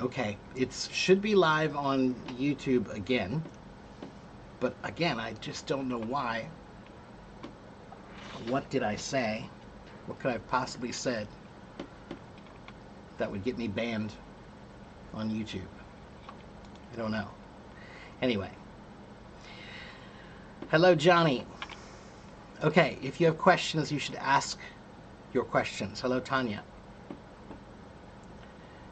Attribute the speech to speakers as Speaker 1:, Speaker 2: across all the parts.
Speaker 1: Okay, it should be live on YouTube again. But again, I just don't know why. What did I say? What could I have possibly said that would get me banned on YouTube? I don't know. Anyway. Hello, Johnny. Okay, if you have questions, you should ask your questions. Hello, Tanya.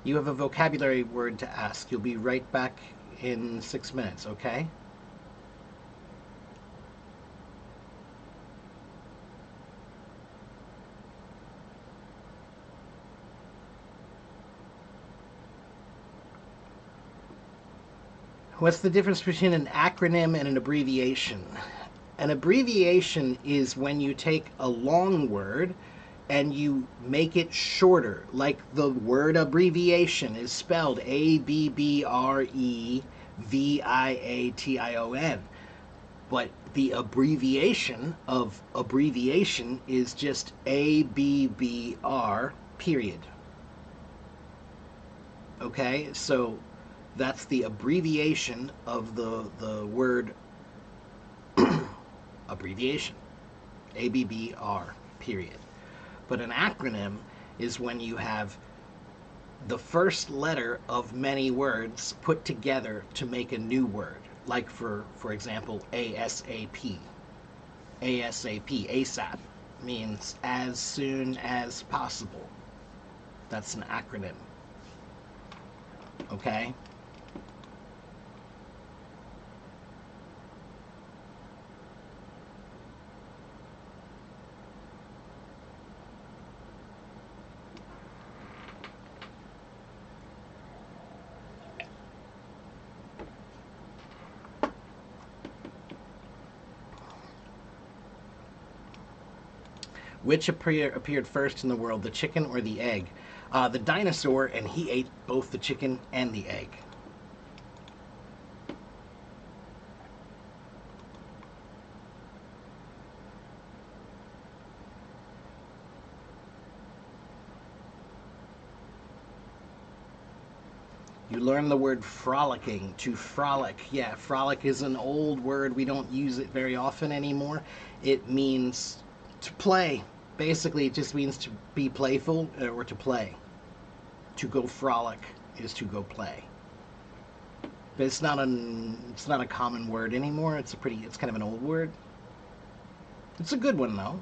Speaker 1: You have a vocabulary word to ask. You'll be right back in 6 minutes, okay? What's the difference between an acronym and an abbreviation? An abbreviation is when you take a long word and you make it shorter, like the word abbreviation is spelled Abreviation. But the abbreviation of abbreviation is just ABBR, period. Okay, so that's the abbreviation of the word abbreviation. ABBR, period. But an acronym is when you have the first letter of many words put together to make a new word. Like for example, ASAP. ASAP, ASAP, means as soon as possible. That's an acronym. Okay? Which appeared first in the world, the chicken or the egg? The dinosaur, and he ate both the chicken and the egg. You learn the word frolicking, to frolic. Yeah, frolic is an old word. We don't use it very often anymore. It means to play. Basically, it just means to be playful or to play. To go frolic is to go play. But it's not a common word anymore. It's kind of an old word. It's a good one though.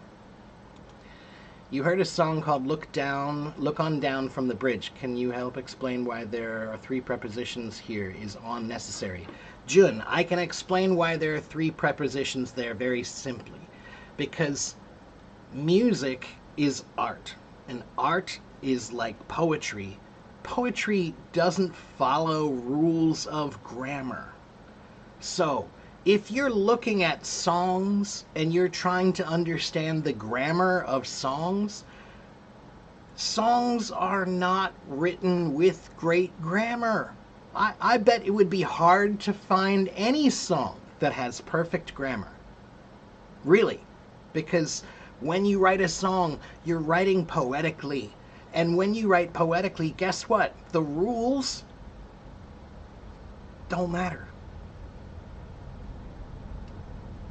Speaker 1: You heard a song called Look On Down from the Bridge. Can you help explain why there are 3 prepositions here? Is on necessary? Jun, I can explain why there are 3 prepositions there very simply. Because music is art, and art is like poetry. Poetry doesn't follow rules of grammar. So, if you're looking at songs and you're trying to understand the grammar of songs, songs are not written with great grammar. I bet it would be hard to find any song that has perfect grammar. Really. Because when you write a song, you're writing poetically. And when you write poetically, guess what? The rules don't matter.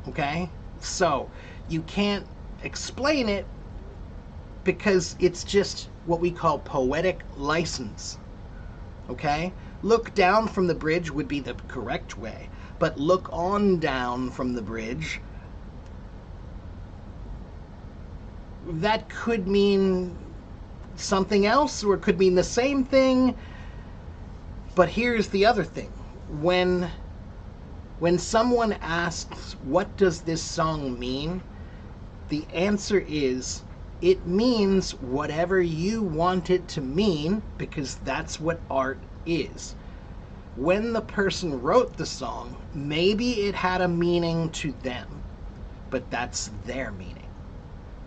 Speaker 1: Okay? So, you can't explain it because it's just what we call poetic license. Okay? Look down from the bridge would be the correct way. But look on down from the bridge, that could mean something else or it could mean the same thing. But here's the other thing. When someone asks, what does this song mean? The answer is, it means whatever you want it to mean, because that's what art is. When the person wrote the song, maybe it had a meaning to them, but that's their meaning.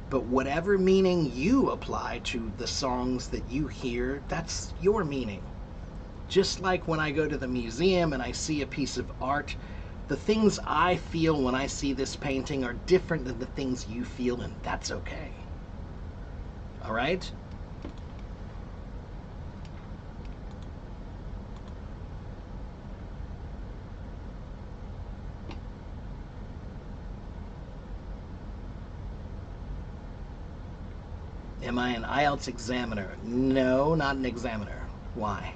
Speaker 1: But whatever meaning you apply to the songs that you hear, that's your meaning. Just like when I go to the museum and I see a piece of art, the things I feel when I see this painting are different than the things you feel, and that's okay. All right? Am I an IELTS examiner? No, not an examiner. Why?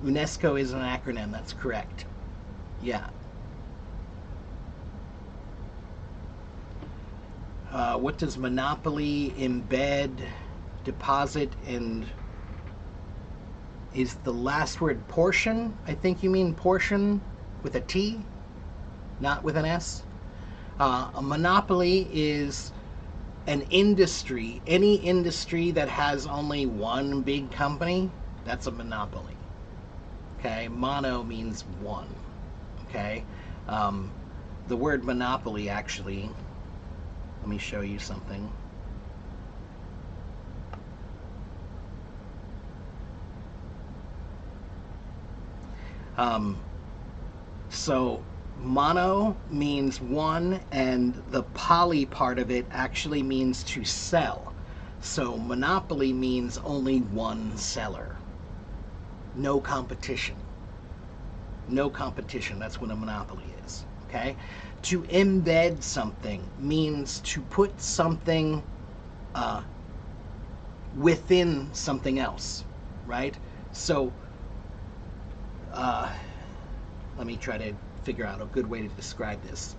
Speaker 1: UNESCO is an acronym, that's correct. Yeah. What does monopoly, embed, deposit, and is the last word portion? I think you mean portion with a T, not with an S. A monopoly is an industry. Any industry that has only one big company, that's a monopoly. Okay, mono means one. Okay, the word monopoly actually, let me show you something. So mono means one, and the poly part of it actually means to sell. So monopoly means only one seller. No competition. No competition. That's what a monopoly is. Okay? To embed something means to put something within something else, right? So let me try to figure out a good way to describe this.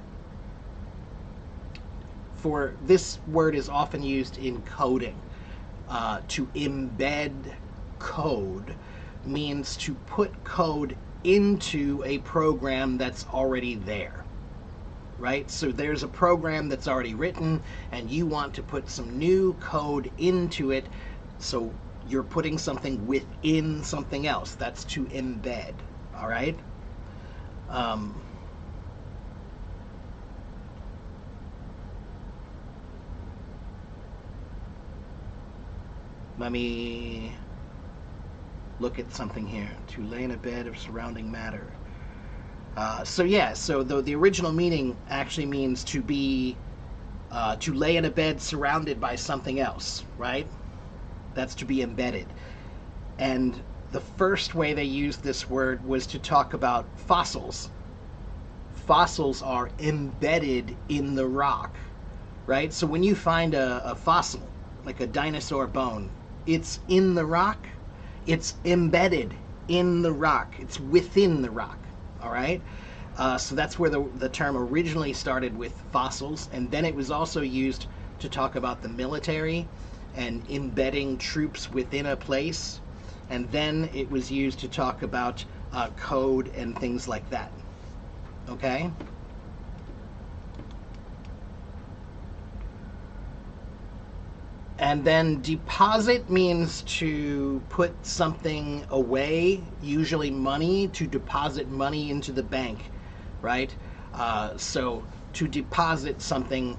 Speaker 1: For this word is often used in coding. To embed code means to put code into a program that's already there, right? So there's a program that's already written and you want to put some new code into it, so you're putting something within something else. That's to embed, all right? Let me look at something here. To lay in a bed of surrounding matter. So the original meaning actually means to be, to lay in a bed surrounded by something else, right? That's to be embedded. And the first way they used this word was to talk about fossils. Fossils are embedded in the rock, right? So when you find a fossil, like a dinosaur bone, it's in the rock. It's embedded in the rock. It's within the rock, all right? So that's where the term originally started, with fossils, and then it was also used to talk about the military and embedding troops within a place, and then it was used to talk about code and things like that, okay? And then deposit means to put something away, usually money, to deposit money into the bank, right? So to deposit something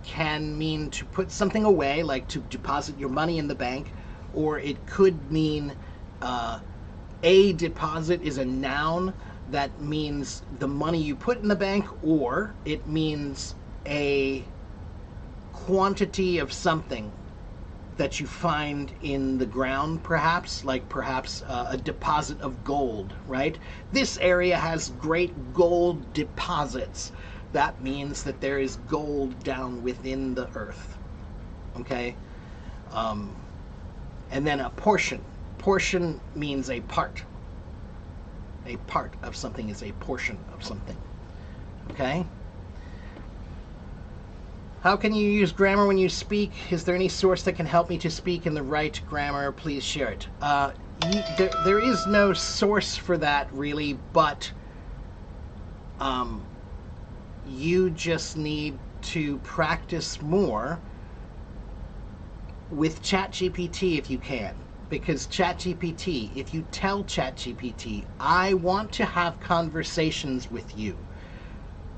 Speaker 1: can mean to put something away, like to deposit your money in the bank, or it could mean a deposit is a noun that means the money you put in the bank, or it means a quantity of something that you find in the ground, perhaps, like perhaps a deposit of gold, right? This area has great gold deposits. That means that there is gold down within the earth, okay? And then a portion. Portion means a part. A part of something is a portion of something, okay? How can you use grammar when you speak? Is there any source that can help me to speak in the right grammar? Please share it. There is no source for that, really, but you just need to practice more with ChatGPT if you can. Because ChatGPT, if you tell ChatGPT, I want to have conversations with you.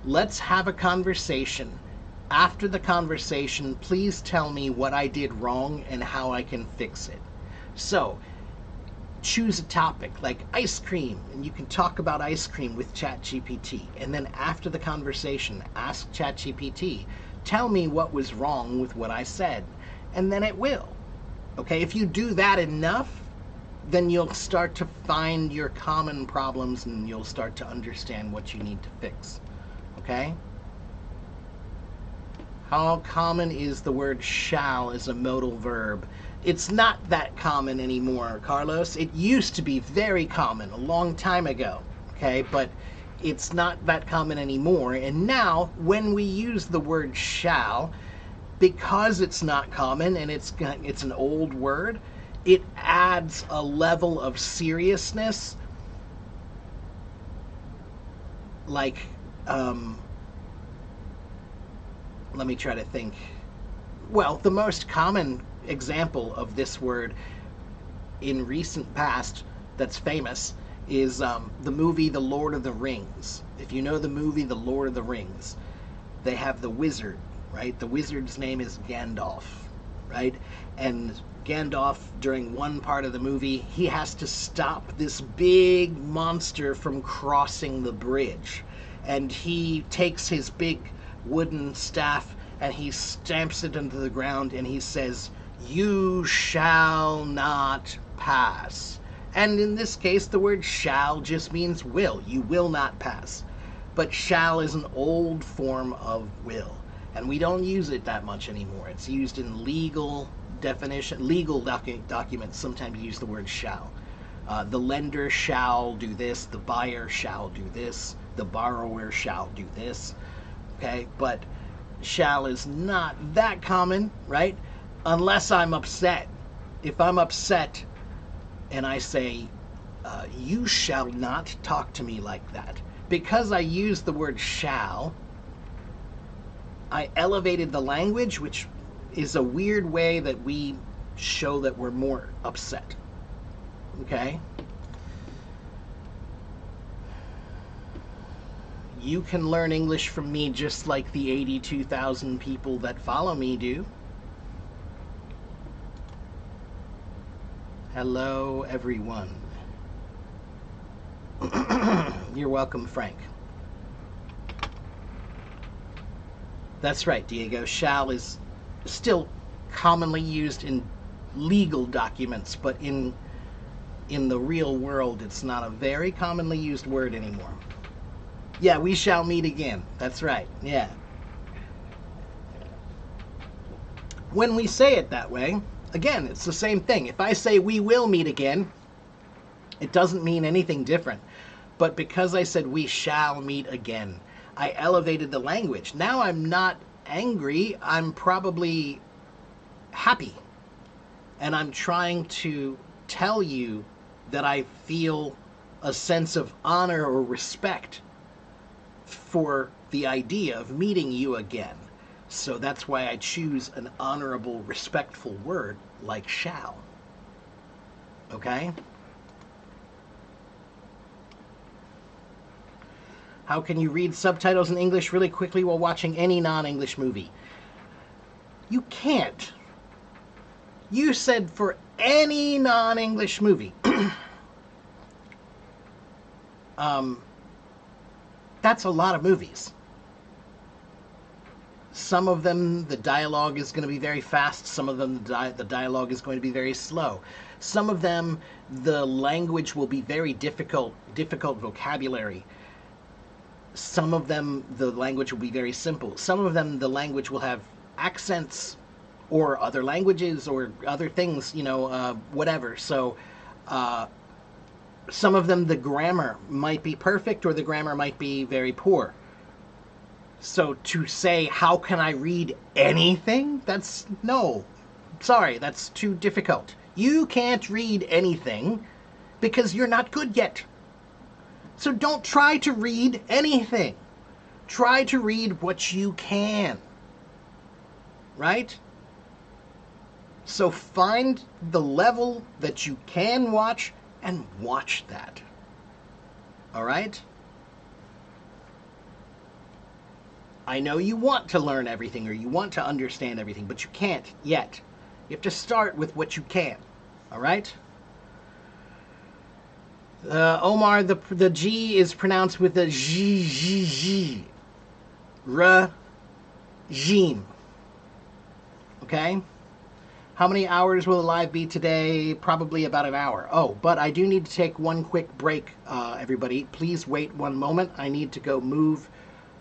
Speaker 1: Let's have a conversation. After the conversation, please tell me what I did wrong and how I can fix it. So, choose a topic like ice cream, and you can talk about ice cream with ChatGPT. And then after the conversation, ask ChatGPT, tell me what was wrong with what I said. And then it will. Okay, if you do that enough, then you'll start to find your common problems and you'll start to understand what you need to fix. Okay? How common is the word shall as a modal verb? It's not that common anymore, Carlos. It used to be very common a long time ago, okay? But it's not that common anymore. And now, when we use the word shall, because it's not common and it's an old word, it adds a level of seriousness, like, let me try to think. Well, the most common example of this word in recent past that's famous is the movie The Lord of the Rings. If you know the movie The Lord of the Rings, they have the wizard, right? The wizard's name is Gandalf, right? And Gandalf, during one part of the movie, he has to stop this big monster from crossing the bridge. And he takes his big wooden staff and he stamps it into the ground and he says, "You shall not pass." And in this case, the word shall just means will. You will not pass. But shall is an old form of will. And we don't use it that much anymore. It's used in legal definition. Legal documents sometimes use the word shall. The lender shall do this. The buyer shall do this. The borrower shall do this. Okay? But shall is not that common, right? Unless I'm upset. If I'm upset and I say, you shall not talk to me like that. Because I use the word shall, I elevated the language, which is a weird way that we show that we're more upset. Okay? You can learn English from me just like the 82,000 people that follow me do. Hello, everyone. You're welcome, Frank. That's right, Diego. Shall is still commonly used in legal documents, but in the real world, it's not a very commonly used word anymore. Yeah, we shall meet again. That's right. Yeah. When we say it that way, again, it's the same thing. If I say we will meet again, it doesn't mean anything different. But because I said we shall meet again, I elevated the language. Now I'm not angry. I'm probably happy. And I'm trying to tell you that I feel a sense of honor or respect for the idea of meeting you again. So that's why I choose an honorable, respectful word like shall. Okay? How can you read subtitles in English really quickly while watching any non-English movie? You can't. You said for any non-English movie. That's a lot of movies. Some of them, the dialogue is going to be very fast. Some of them, the dialogue is going to be very slow. Some of them, the language will be very difficult vocabulary. Some of them, the language will be very simple. Some of them, the language will have accents or other languages or other things, whatever. So some of them, the grammar might be perfect or the grammar might be very poor. So to say, how can I read anything? No. Sorry, that's too difficult. You can't read anything because you're not good yet. So don't try to read anything. Try to read what you can. Right? So find the level that you can watch and watch that. All right? I know you want to learn everything or you want to understand everything, but you can't yet. You have to start with what you can. All right? Omar, the G is pronounced with a G. Regime. Okay? How many hours will the live be today? Probably about an hour. Oh, but I do need to take one quick break, everybody. Please wait one moment. I need to go move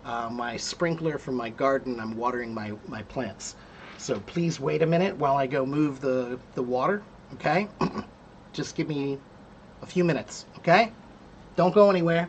Speaker 1: my sprinkler from my garden. I'm watering my plants. So please wait a minute while I go move the water, okay? Just give me a few minutes, okay? Don't go anywhere.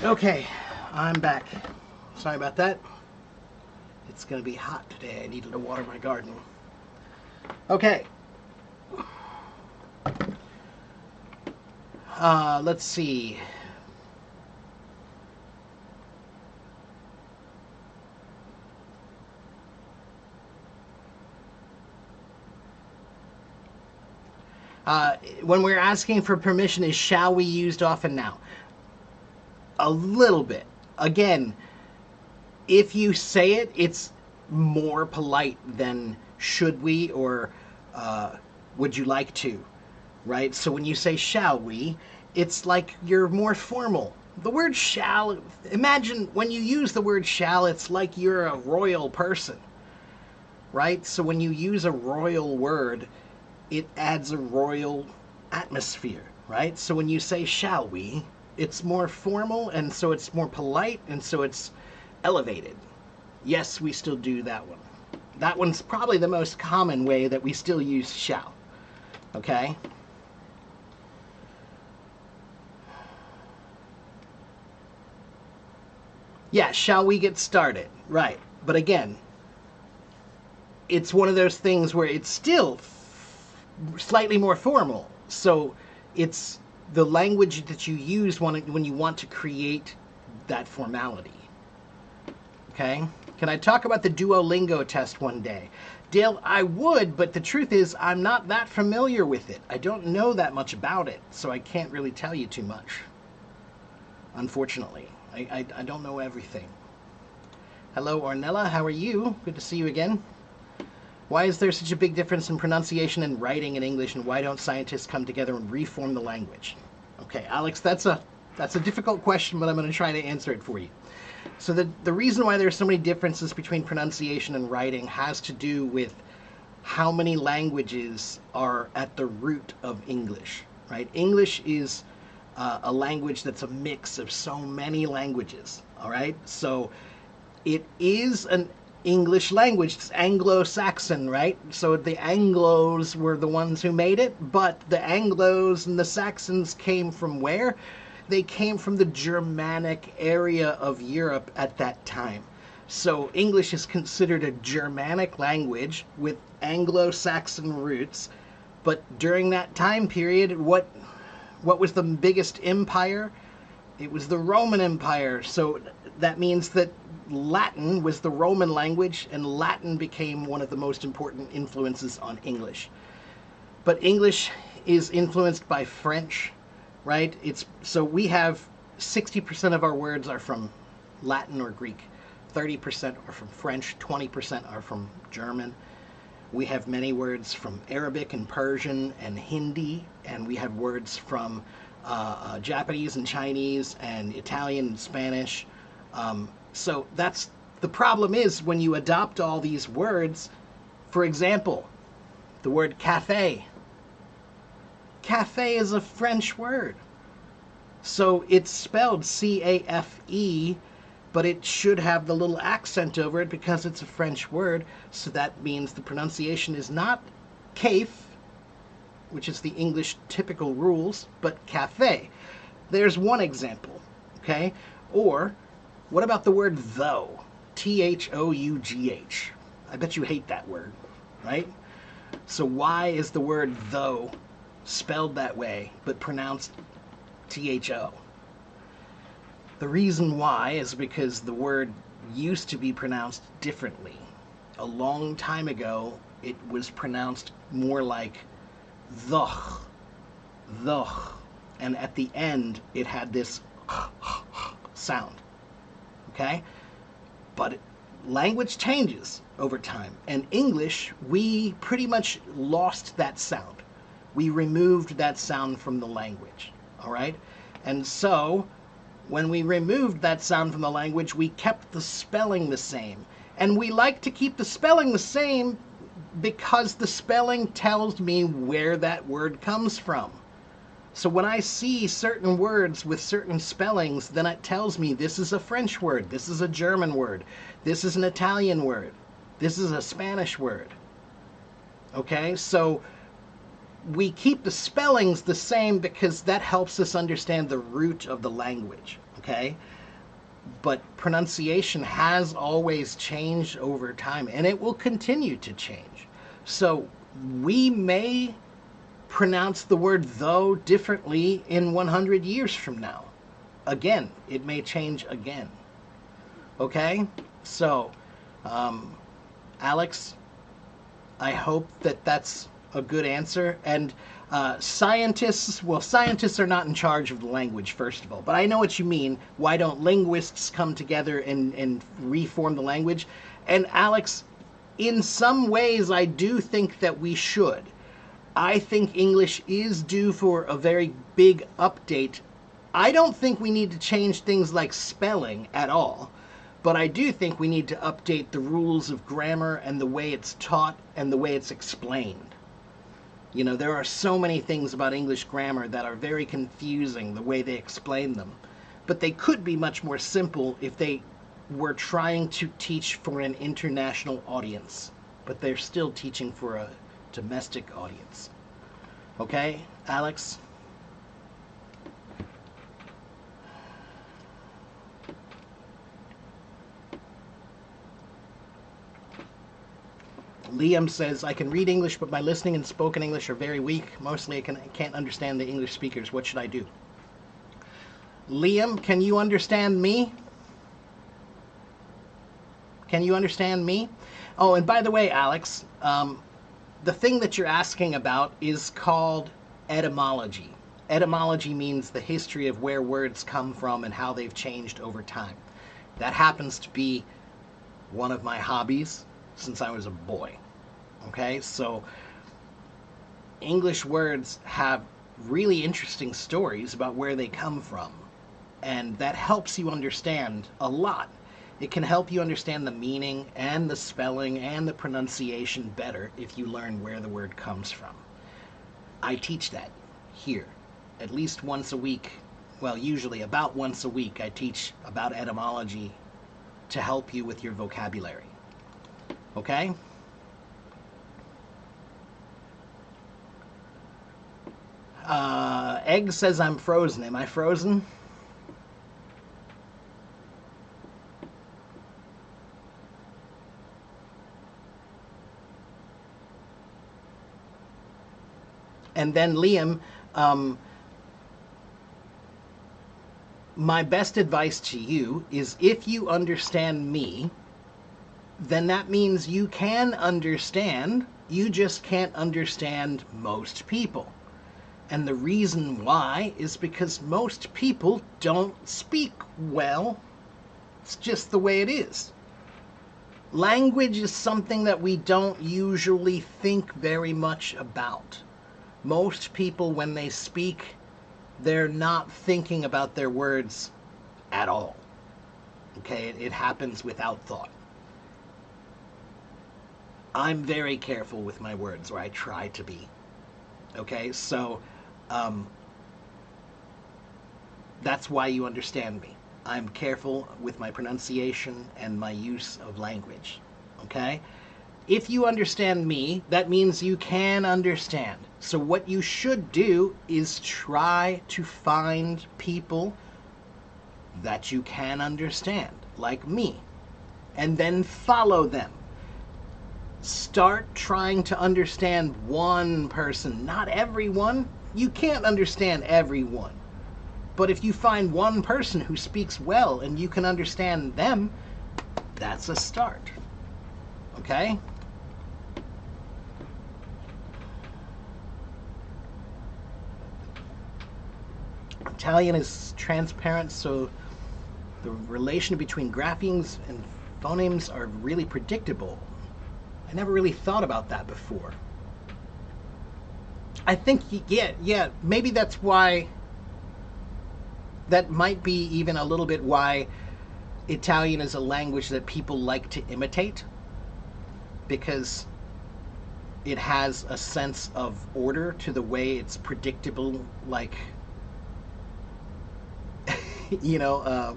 Speaker 1: Okay, I'm back. Sorry about that. It's gonna be hot today. I needed to water my garden. Okay. Let's see. When we're asking for permission, is shall we used often now? A little bit. Again, if you say it, it's more polite than should we or would you like to, right? So when you say shall we, it's like you're more formal. The word shall, imagine when you use the word shall, it's like you're a royal person, right? So when you use a royal word, it adds a royal atmosphere, right? So when you say shall we, it's more formal and so it's more polite and so it's elevated. Yes, we still do that one. That one's probably the most common way that we still use shall. Okay? Yeah, shall we get started? Right. But again, it's one of those things where it's still slightly more formal. So it's the language that you use when you want to create that formality. Okay? Can I talk about the Duolingo test one day? Dale, I would, but the truth is I'm not that familiar with it. I don't know that much about it, so I can't really tell you too much. Unfortunately. I don't know everything. Hello, Ornella. How are you? Good to see you again. Why is there such a big difference in pronunciation and writing in English, and why don't scientists come together and reform the language? Okay, Alex, that's a difficult question, but I'm going to try to answer it for you. So the reason why there's so many differences between pronunciation and writing has to do with how many languages are at the root of English, right? English is a language that's a mix of so many languages, all right? So it is an English language. It's Anglo-Saxon, right? So the Anglos were the ones who made it, but the Anglos and the Saxons came from where? They came from the Germanic area of Europe at that time. So English is considered a Germanic language with Anglo-Saxon roots, but during that time period, what was the biggest empire? It was the Roman Empire. So that means that Latin was the Roman language, and Latin became one of the most important influences on English. But English is influenced by French, right? So we have 60% of our words are from Latin or Greek, 30% are from French, 20% are from German. We have many words from Arabic and Persian and Hindi, and we have words from Japanese and Chinese and Italian and Spanish. So that's the problem is when you adopt all these words, for example, the word cafe. Cafe is a French word. So it's spelled C-A-F-E, but it should have the little accent over it because it's a French word. So that means the pronunciation is not cafe, which is the English typical rules, but cafe. There's one example, okay? Or what about the word though? T-H-O-U-G-H. I bet you hate that word, right? So why is the word though spelled that way but pronounced T-H-O? The reason why is because the word used to be pronounced differently. A long time ago, it was pronounced more like thoch, thoch, and at the end, it had this sound, okay? But language changes over time. And English, we pretty much lost that sound. We removed that sound from the language, all right? And so when we removed that sound from the language, we kept the spelling the same. And we like to keep the spelling the same because the spelling tells me where that word comes from. So when I see certain words with certain spellings, then it tells me this is a French word, this is a German word, this is an Italian word, this is a Spanish word. Okay, so we keep the spellings the same because that helps us understand the root of the language, okay? But pronunciation has always changed over time, and it will continue to change. So we may pronounce the word though differently in 100 years from now. Again, it may change again. Okay? So, Alex, I hope that that's a good answer. And scientists are not in charge of the language, first of all. But I know what you mean. Why don't linguists come together and reform the language? And Alex, in some ways, I do think that we should. I think English is due for a very big update. I don't think we need to change things like spelling at all, but I do think we need to update the rules of grammar and the way it's taught and the way it's explained. You know, there are so many things about English grammar that are very confusing, the way they explain them. But they could be much more simple if they were trying to teach for an international audience. But they're still teaching for a domestic audience. Okay, Alex? Liam says, I can read English, but my listening and spoken English are very weak. Mostly I can't understand the English speakers. What should I do? Liam, can you understand me? Can you understand me? Oh, and by the way, Alex, the thing that you're asking about is called etymology. Etymology means the history of where words come from and how they've changed over time. That happens to be one of my hobbies since I was a boy. Okay, so English words have really interesting stories about where they come from, and that helps you understand a lot. It can help you understand the meaning and the spelling and the pronunciation better if you learn where the word comes from. I teach that here at least once a week. Well, usually about once a week I teach about etymology to help you with your vocabulary. Okay? Egg says I'm frozen. Am I frozen? And then Liam, my best advice to you is if you understand me, then that means you can understand, you just can't understand most people. And the reason why is because most people don't speak well. It's just the way it is. Language is something that we don't usually think very much about. Most people, when they speak, they're not thinking about their words at all. Okay, it happens without thought. I'm very careful with my words, or I try to be. Okay, so that's why you understand me. I'm careful with my pronunciation and my use of language. Okay? If you understand me, that means you can understand. So what you should do is try to find people that you can understand, like me, and then follow them. Start trying to understand one person, not everyone. You can't understand everyone. But if you find one person who speaks well and you can understand them, that's a start. Okay? Italian is transparent, so the relation between graphemes and phonemes are really predictable. I never really thought about that before. I think, yeah, maybe that's why, that might be even a little bit why Italian is a language that people like to imitate, because it has a sense of order to the way it's predictable, like, you know,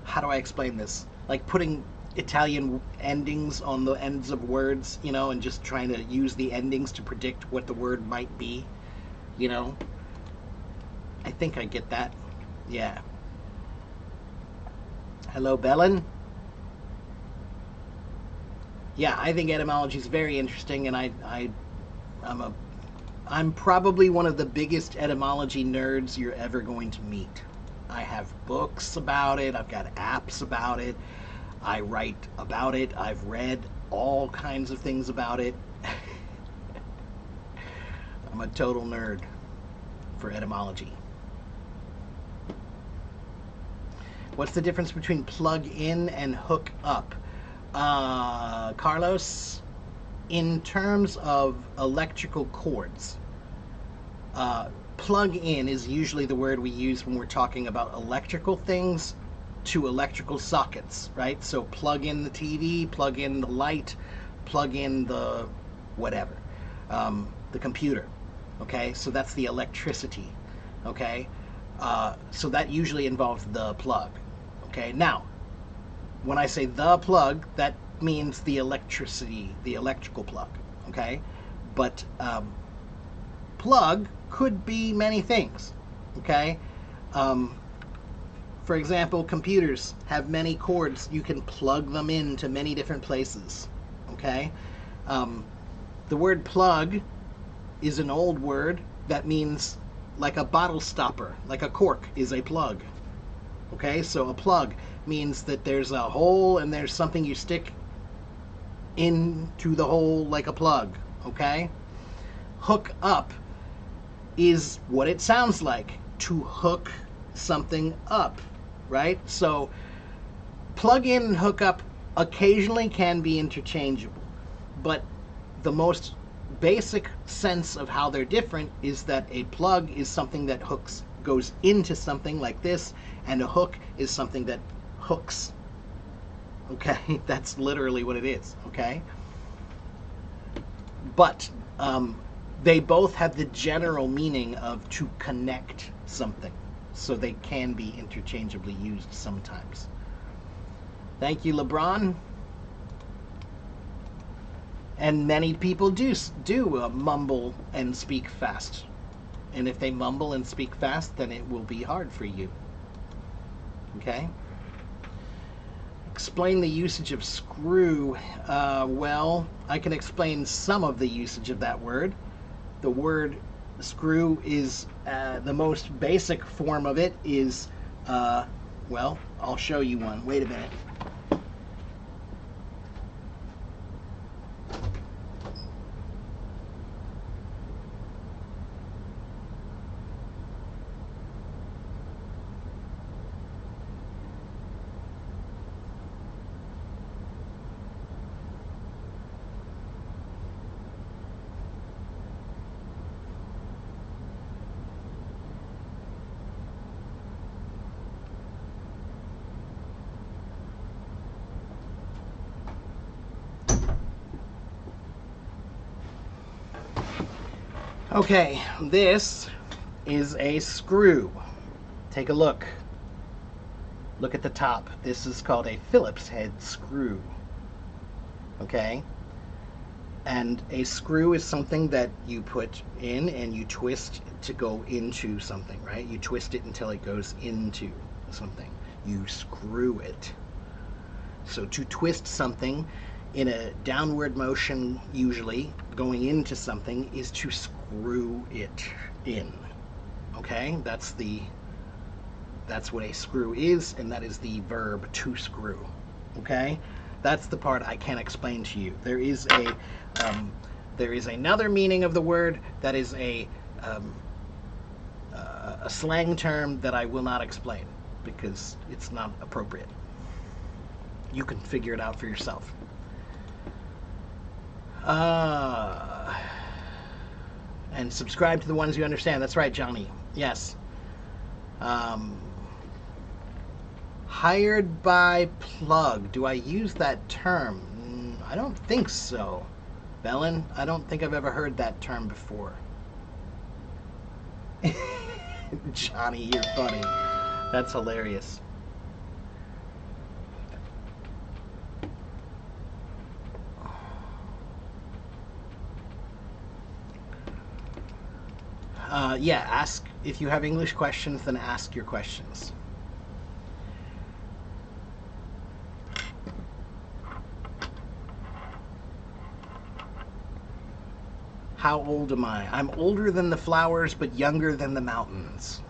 Speaker 1: how do I explain this? Like putting Italian endings on the ends of words, you know, and just trying to use the endings to predict what the word might be, you know. I think I get that. Yeah. Hello, Belen. Yeah, I think etymology is very interesting, and I'm probably one of the biggest etymology nerds you're ever going to meet. I have books about it. I've got apps about it. I write about it. I've read all kinds of things about it. I'm a total nerd for etymology. What's the difference between plug in and hook up? Carlos, in terms of electrical cords, plug in is usually the word we use when we're talking about electrical things to electrical sockets, right? So plug in the TV, plug in the light, plug in the whatever, the computer, okay? So that's the electricity, okay? So that usually involves the plug, okay? Now, when I say the plug, that means the electricity, the electrical plug, okay? But plug could be many things, okay? For example, computers have many cords. You can plug them into many different places, okay? The word plug is an old word that means like a bottle stopper, like a cork is a plug, okay? So a plug means that there's a hole and there's something you stick into the hole like a plug, okay? Hook up is what it sounds like, to hook something up, right? So plug in and hook up occasionally can be interchangeable, but the most basic sense of how they're different is that a plug is something that goes into something like this, and a hook is something that hooks. Okay, that's literally what it is, okay? But they both have the general meaning of to connect something, so they can be interchangeably used sometimes. Thank you, LeBron. And many people do mumble and speak fast. And if they mumble and speak fast, then it will be hard for you. Okay? Explain the usage of screw. Well, I can explain some of the usage of that word. The word screw is the most basic form of it is, well, I'll show you one. Wait a minute. Okay, this is a screw. Take a look. Look at the top. This is called a Phillips head screw. Okay? And a screw is something that you put in and you twist to go into something, right? You twist it until it goes into something. You screw it. So to twist something in a downward motion, usually going into something, is to screw it in. Okay? That's what a screw is, and that is the verb to screw. Okay? That's the part I can't explain to you. There is another meaning of the word that is a slang term that I will not explain because it's not appropriate. You can figure it out for yourself. And subscribe to the ones you understand. That's right, Johnny. Yes. Hired by plug. Do I use that term? I don't think so. Bellin, I don't think I've ever heard that term before. Johnny, you're funny. That's hilarious. Yeah, ask if you have English questions, then ask your questions. How old am I? I'm older than the flowers, but younger than the mountains.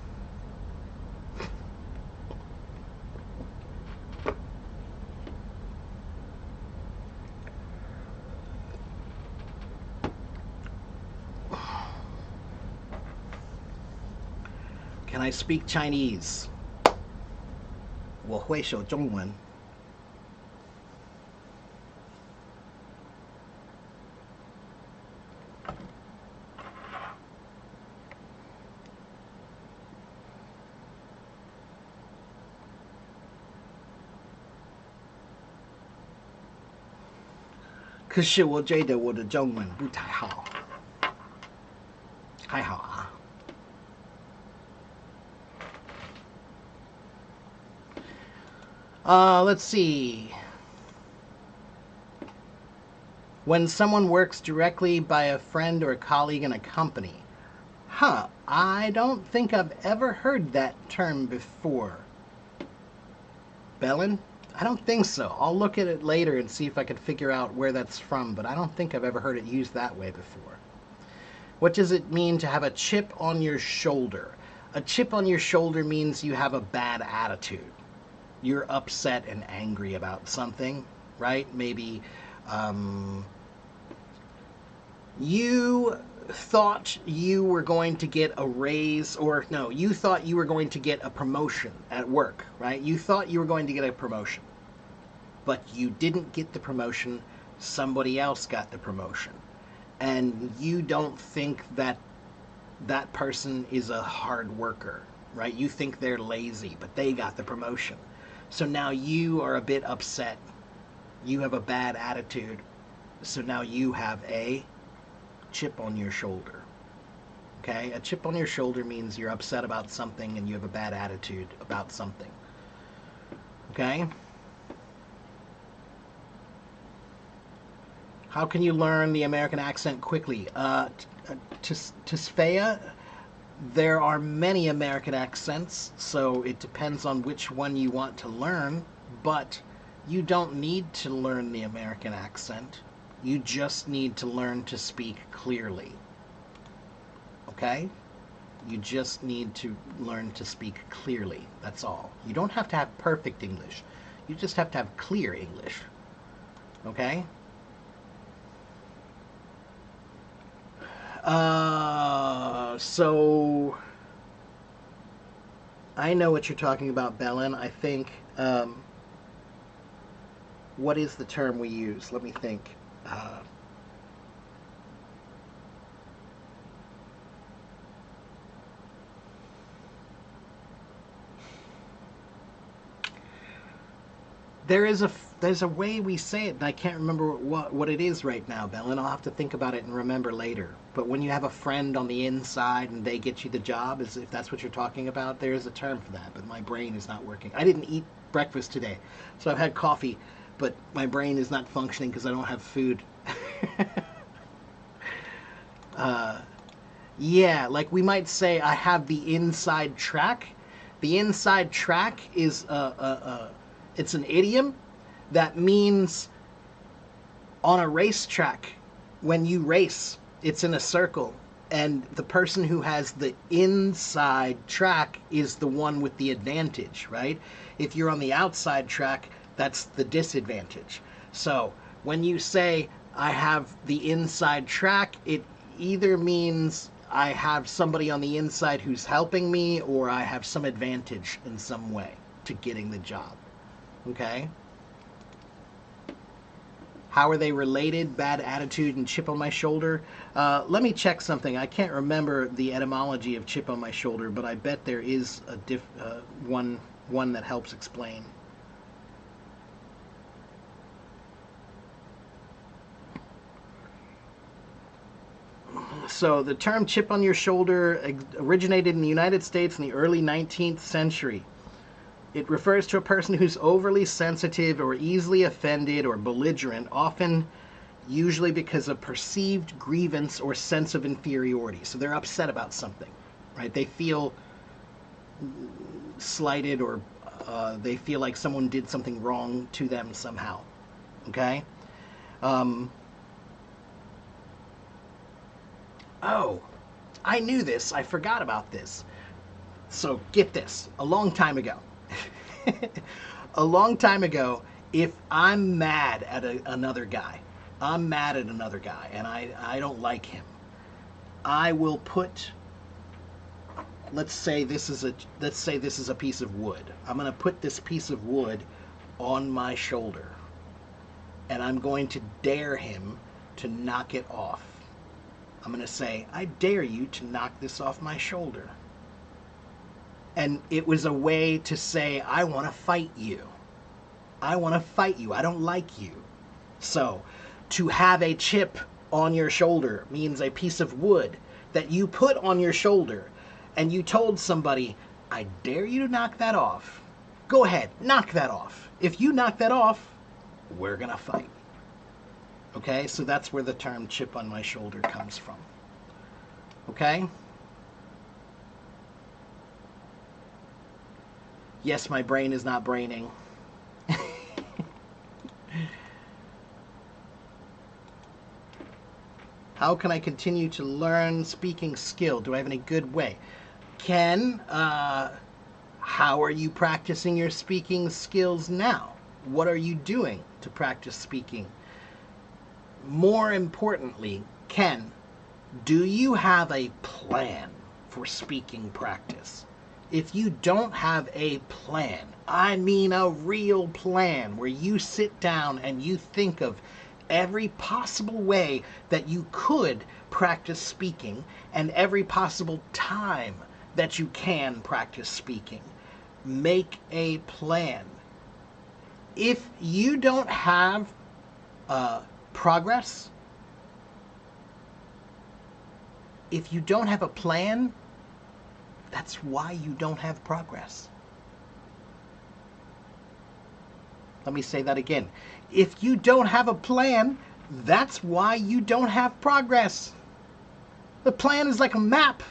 Speaker 1: Can I speak Chinese? 我会说中文。可是我觉得我的中文不太好，还好啊。Let's see. When someone works directly by a friend or a colleague in a company. Huh, I don't think I've ever heard that term before. Bellin? I don't think so. I'll look at it later and see if I can figure out where that's from, but I don't think I've ever heard it used that way before. What does it mean to have a chip on your shoulder? A chip on your shoulder means you have a bad attitude. You're upset and angry about something, right? Maybe you thought you were going to get a raise, or no, you thought you were going to get a promotion at work, right? You thought you were going to get a promotion, but you didn't get the promotion. Somebody else got the promotion. And you don't think that that person is a hard worker, right? You think they're lazy, but they got the promotion. So now you are a bit upset. You have a bad attitude. So now you have a chip on your shoulder. Okay? A chip on your shoulder means you're upset about something and you have a bad attitude about something. Okay? How can you learn the American accent quickly? Tisfaya, there are many American accents, so it depends on which one you want to learn, but you don't need to learn the American accent. You just need to learn to speak clearly. Okay? You just need to learn to speak clearly. That's all. You don't have to have perfect English. You just have to have clear English. Okay? So I know what you're talking about, Bellin. I think, what is the term we use? Let me think. There's a way we say it, and I can't remember what it is right now, Bellin. I'll have to think about it and remember later. But when you have a friend on the inside and they get you the job, if that's what you're talking about, there is a term for that, but my brain is not working. I didn't eat breakfast today, so I've had coffee, but my brain is not functioning because I don't have food. Yeah, like we might say, I have the inside track. The inside track is it's an idiom that means on a racetrack, when you race, it's in a circle, and the person who has the inside track is the one with the advantage, right? If you're on the outside track, that's the disadvantage. So when you say, I have the inside track, it either means I have somebody on the inside who's helping me, or I have some advantage in some way to getting the job. Okay? How are they related? Bad attitude and chip on my shoulder? Let me check something. I can't remember the etymology of chip on my shoulder, but I bet there is a one that helps explain. So the term chip on your shoulder originated in the United States in the early 19th century. It refers to a person who's overly sensitive or easily offended or belligerent, often usually because of perceived grievance or sense of inferiority. So they're upset about something, right? They feel slighted, or they feel like someone did something wrong to them somehow. Okay? Oh, I knew this. I forgot about this. So get this. A long time ago, if I'm mad at another guy, and I don't like him, I will put let's say this is a piece of wood. I'm going to put this piece of wood on my shoulder, and I'm going to dare him to knock it off. I'm going to say, I dare you to knock this off my shoulder. And it was a way to say, I want to fight you. I want to fight you. I don't like you. So, to have a chip on your shoulder means a piece of wood that you put on your shoulder, and you told somebody, I dare you to knock that off. Go ahead, knock that off. If you knock that off, we're going to fight. Okay, so that's where the term chip on my shoulder comes from. Okay? Yes, my brain is not braining. How can I continue to learn speaking skill? Do I have any good way? Ken, how are you practicing your speaking skills now? What are you doing to practice speaking? More importantly, Ken, do you have a plan for speaking practice? If you don't have a plan, I mean a real plan where you sit down and you think of every possible way that you could practice speaking and every possible time that you can practice speaking. Make a plan. If you don't have progress, if you don't have a plan, that's why you don't have progress. Let me say that again. If you don't have a plan, that's why you don't have progress. The plan is like a map.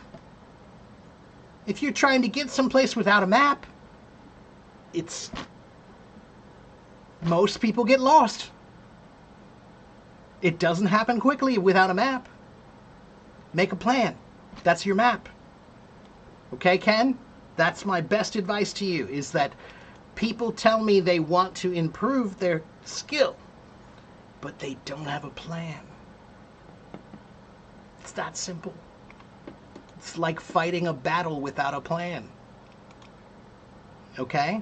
Speaker 1: If you're trying to get someplace without a map, most people get lost. It doesn't happen quickly without a map. Make a plan. That's your map. Okay, Ken? That's my best advice to you, is that people tell me they want to improve their skill, but they don't have a plan. It's that simple. It's like fighting a battle without a plan. Okay?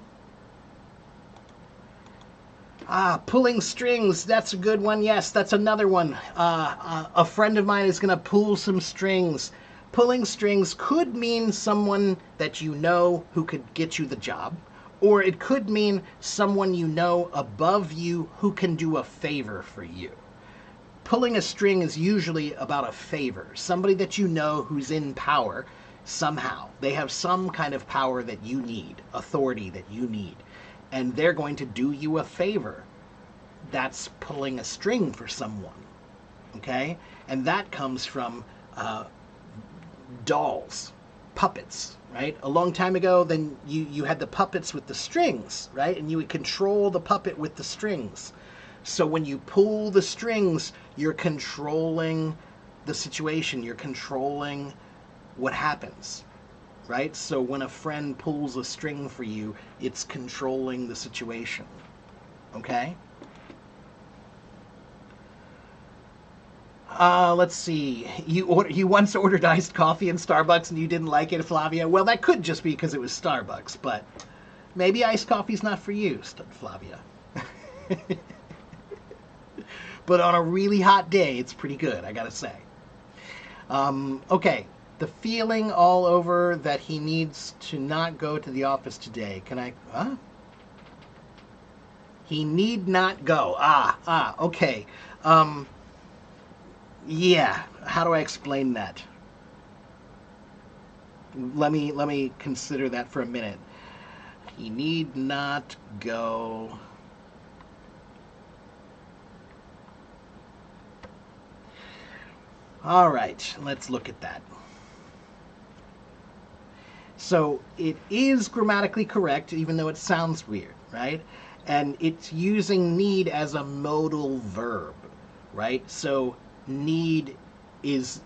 Speaker 1: Pulling strings, that's a good one. Yes, that's another one. A friend of mine is going to pull some strings. Pulling strings could mean someone that you know who could get you the job, or it could mean someone you know above you who can do a favor for you. Pulling a string is usually about a favor. Somebody that you know who's in power somehow. They have some kind of power that you need, authority that you need, and they're going to do you a favor. That's pulling a string for someone. Okay? And that comes from dolls, puppets, right? A long time ago, then you had the puppets with the strings, right? And you would control the puppet with the strings. So when you pull the strings, you're controlling the situation. You're controlling what happens, right? So when a friend pulls a string for you, it's controlling the situation, okay? Let's see. You once ordered iced coffee in Starbucks and you didn't like it, Flavia? Well, that could just be because it was Starbucks, but maybe iced coffee's not for you, Flavia. But on a really hot day, it's pretty good, I gotta say. Okay, the feeling all over that he needs to not go to the office today. Can I, He need not go. Okay. Yeah, how do I explain that? Let me consider that for a minute. He need not go. All right, let's look at that. So it is grammatically correct, even though it sounds weird, right? And it's using need as a modal verb, right? So need is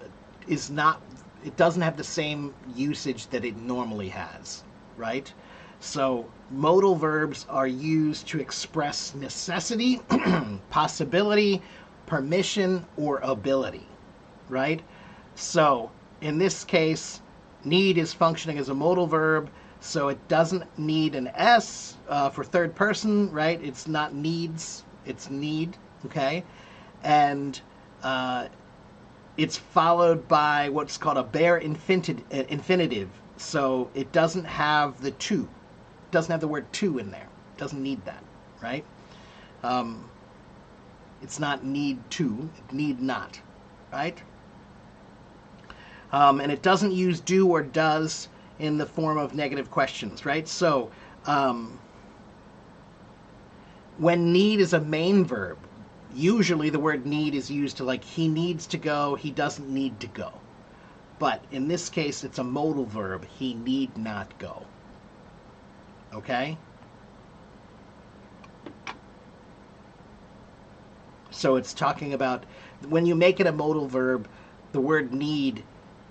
Speaker 1: not, it doesn't have the same usage that it normally has, right? So modal verbs are used to express necessity, possibility, permission, or ability, right? So in this case, Need is functioning as a modal verb, so it doesn't need an S for third person, right? It's not needs, it's need, okay? And it's followed by what's called a bare infinitive, so it doesn't have the to. It doesn't have the word to in there. It doesn't need that, right? It's not need to, need not, right? And it doesn't use do or does in the form of negative questions, right? So when need is a main verb, usually the word need is used to like he needs to go, he doesn't need to go. But in this case, it's a modal verb. He need not go. Okay? So it's talking about, when you make it a modal verb, the word need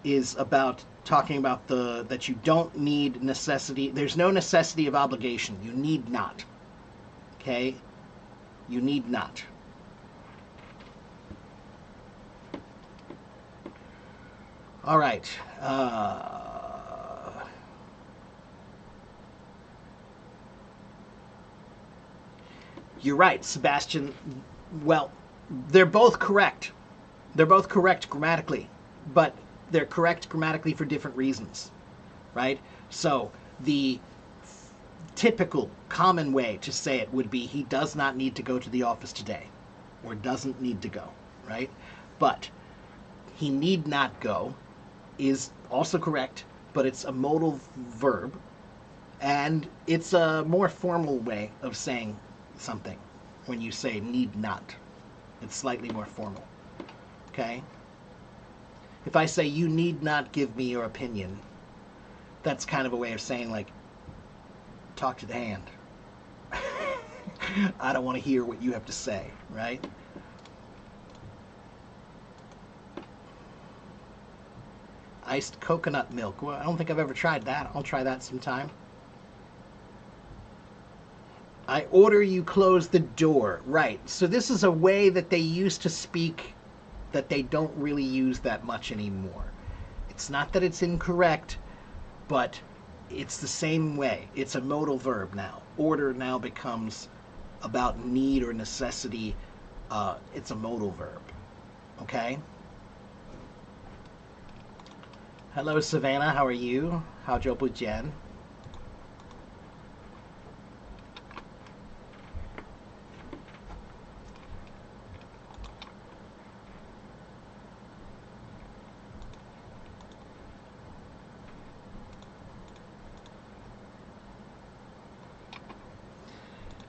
Speaker 1: is about talking about that you don't need necessity. There's no necessity of obligation. You need not. Okay? You need not. All right. You're right, Sebastian. Well, they're both correct. They're both correct grammatically, but they're correct grammatically for different reasons, right? So the typical, common way to say it would be he does not need to go to the office today, or doesn't need to go, right? But he need not go is also correct, but it's a modal verb, and it's a more formal way of saying something when you say need not. It's slightly more formal, okay? If I say you need not give me your opinion, that's kind of a way of saying like, talk to the hand. I don't want to hear what you have to say, right? Iced coconut milk. Well, I don't think I've ever tried that. I'll try that sometime. I order you close the door. Right. So this is a way that they used to speak that they don't really use that much anymore. It's not that it's incorrect, but it's the same way. It's a modal verb now. Order now becomes about need or necessity. It's a modal verb. Okay? Hello, Savannah. How are you? Hao Jiu Jian.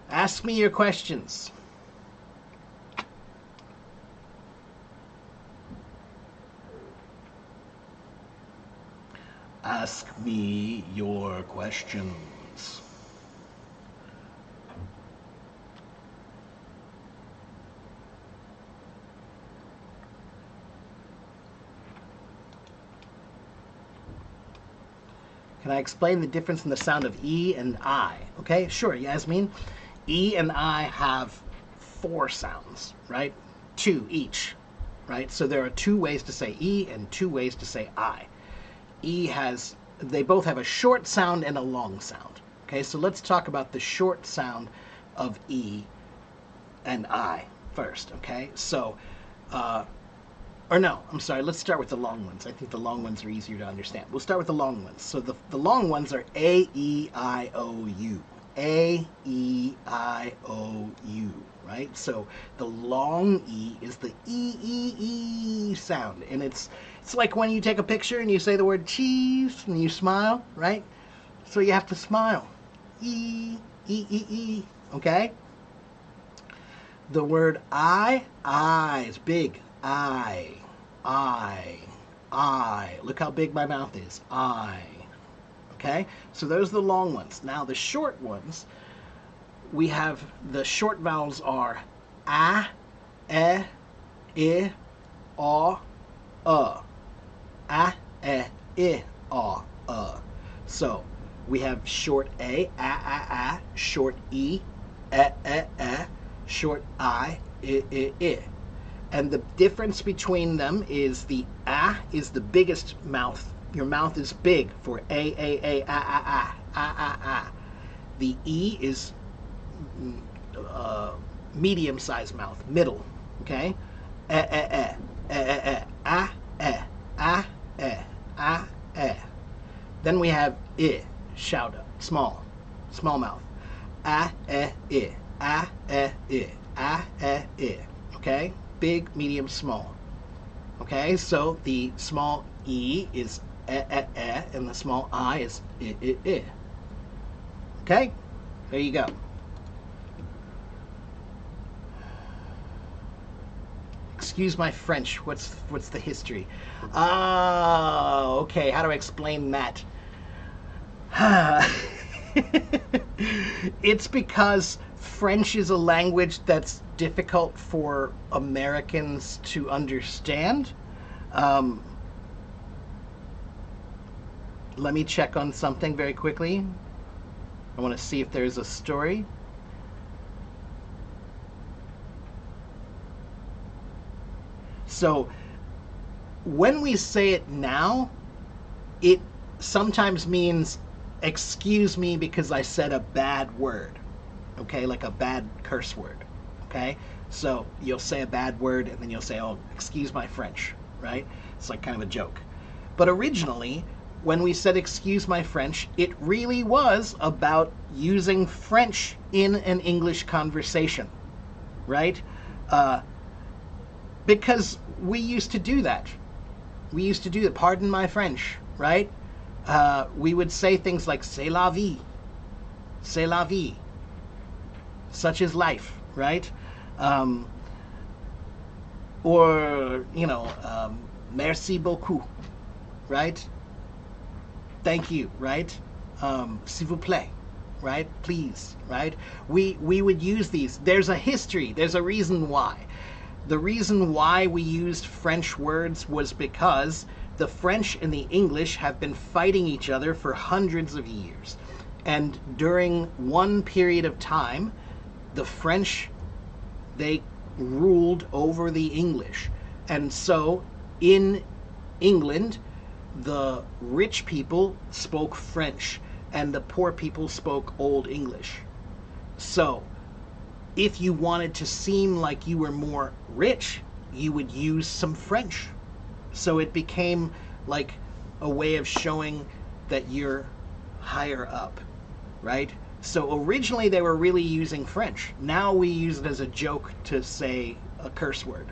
Speaker 1: Ask me your questions. Ask me your questions. Can I explain the difference in the sound of E and I? Okay, sure, Yasmin. E and I have 4 sounds, right? 2 each, right? So there are 2 ways to say E and 2 ways to say I. They both have a short sound and a long sound. Okay, so let's talk about the short sound of E and I first, okay? So, or no, I'm sorry, let's start with the long ones. I think the long ones are easier to understand. We'll start with the long ones. So the long ones are A, E, I, O, U. A, E, I, O, U, right? So the long E is the E sound. And it's like when you take a picture and you say the word cheese and you smile, right? So you have to smile. E, okay? The word I is big. I. Look how big my mouth is. I. Okay? So those are the long ones. Now the short ones, we have the short vowels are A, E, I, O, A. A, E, I, O, So we have short A, short E, short I, And the difference between them is the A is the biggest mouth Your mouth is big for a, ah. The E is medium-sized mouth, middle, okay? Ah, Then we have I, shout out, small mouth. Okay? Big, medium, small. Okay? So the small E is and the small I is I. Okay? There you go. Excuse my French. What's the history? Okay. How do I explain that? It's because French is a language that's difficult for Americans to understand. Let me check on something very quickly. I want to see if there's a story. So when we say it now, it sometimes means excuse me because I said a bad word. Okay, like a bad curse word. Okay, so you'll say a bad word and then you'll say, oh, excuse my French, right? It's like kind of a joke. But originally, when we said excuse my French, it really was about using French in an English conversation, right? Because we used to do that. We used to do that. Pardon my French, right? We would say things like c'est la vie, c'est la vie, such is life, right? Or, merci beaucoup, right? Thank you, right? S'il vous plaît, right? Please, right? We would use these. There's a history. There's a reason why. The reason why we used French words was because the French and the English have been fighting each other for hundreds of years. And during one period of time, the French, they ruled over the English. And so in England, the rich people spoke French and the poor people spoke Old English. So if you wanted to seem like you were more rich, you would use some French. So it became like a way of showing that you're higher up, right? So originally they were really using French. Now we use it as a joke to say a curse word.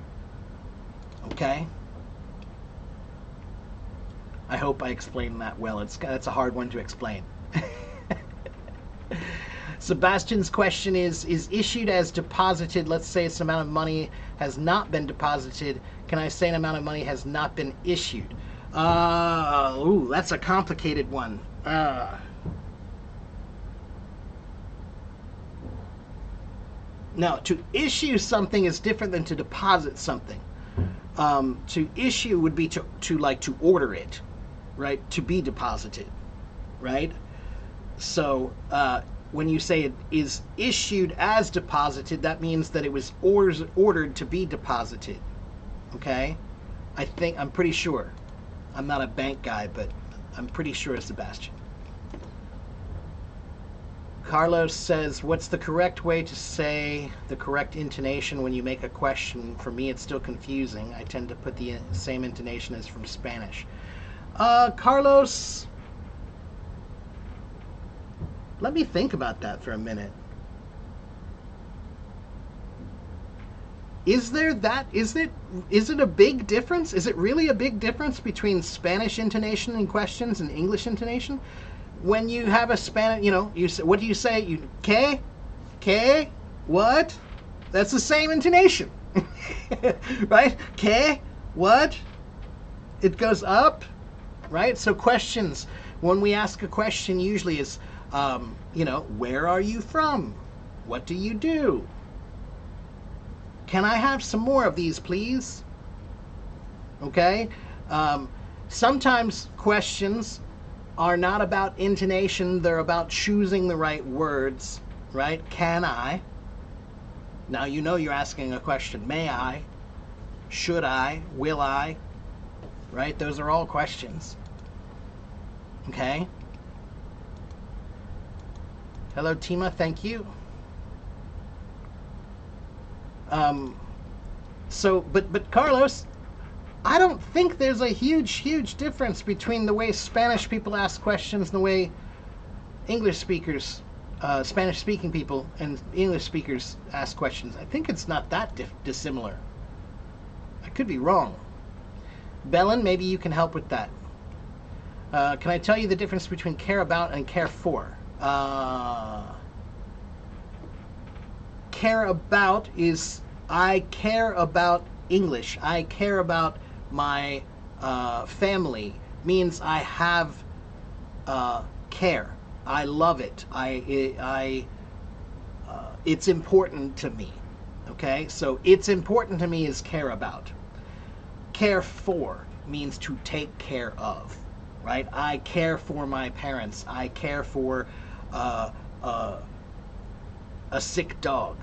Speaker 1: Okay? I hope I explained that well. It's a hard one to explain. Sebastian's question is issued as deposited. Let's say some amount of money has not been deposited. Can I say an amount of money has not been issued? Ooh, that's a complicated one. Now, to issue something is different than to deposit something. To issue would be to order it, right? To be deposited, right? So when you say it is issued as deposited, that means that it was ordered to be deposited. Okay? I'm pretty sure. I'm not a bank guy, but I'm pretty sure, Sebastian. Carlos says, what's the correct way to say the correct intonation when you make a question? For me, it's still confusing. I tend to put the same intonation as from Spanish. Carlos, let me think about that for a minute. Is it a big difference? Is it really a big difference between Spanish intonation in questions and English intonation? When you have a Spanish, you say, what do you say? Que, what? That's the same intonation, right? Que, what? It goes up, right? So questions, when we ask a question, usually is, where are you from? What do you do? Can I have some more of these, please? Okay? Sometimes questions are not about intonation, they're about choosing the right words, right? Can I? Now you know you're asking a question. May I? Should I? Will I? Right? Those are all questions. Okay? Hello, Tima. Thank you. But Carlos, I don't think there's a huge difference between the way Spanish people ask questions and the way English speakers, Spanish-speaking people and English speakers ask questions. I think it's not that dissimilar. I could be wrong. Bellin, maybe you can help with that. Can I tell you the difference between care about and care for? Care about is I care about English. I care about my family. Means I have care. I love it. It's important to me. Okay, so it's important to me is care about. Care for means to take care of, right? I care for my parents. I care for a sick dog.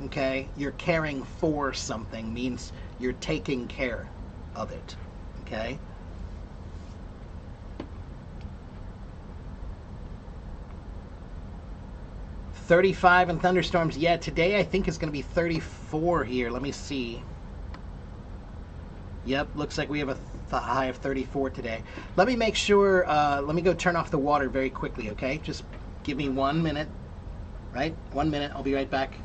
Speaker 1: Okay, you're caring for something means you're taking care of it. Okay. $35 and thunderstorms. Yeah, today I think is going to be 34 here. Let me see. Yep, looks like we have a high of 34 today. Let me make sure, let me go turn off the water very quickly, okay? Just give me 1 minute, right? 1 minute, I'll be right back.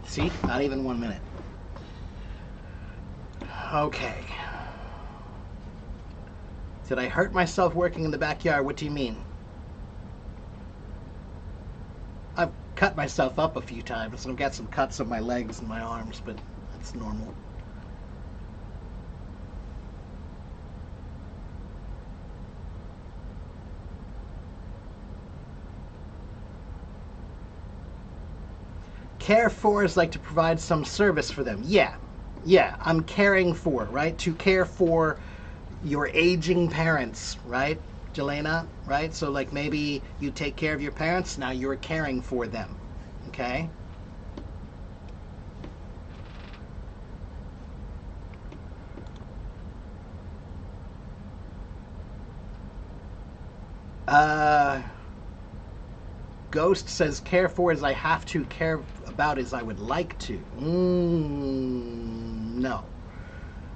Speaker 1: See, not even 1 minute. Okay. Did I hurt myself working in the backyard? What do you mean? I've cut myself up a few times, and I've got some cuts on my legs and my arms, but that's normal. Care for is like to provide some service for them. Yeah, I'm caring for, right? To care for your aging parents, right, Jelena, right? So like maybe you take care of your parents, now you're caring for them, okay? Ghost says care for is I have to, care about is I would like to. No.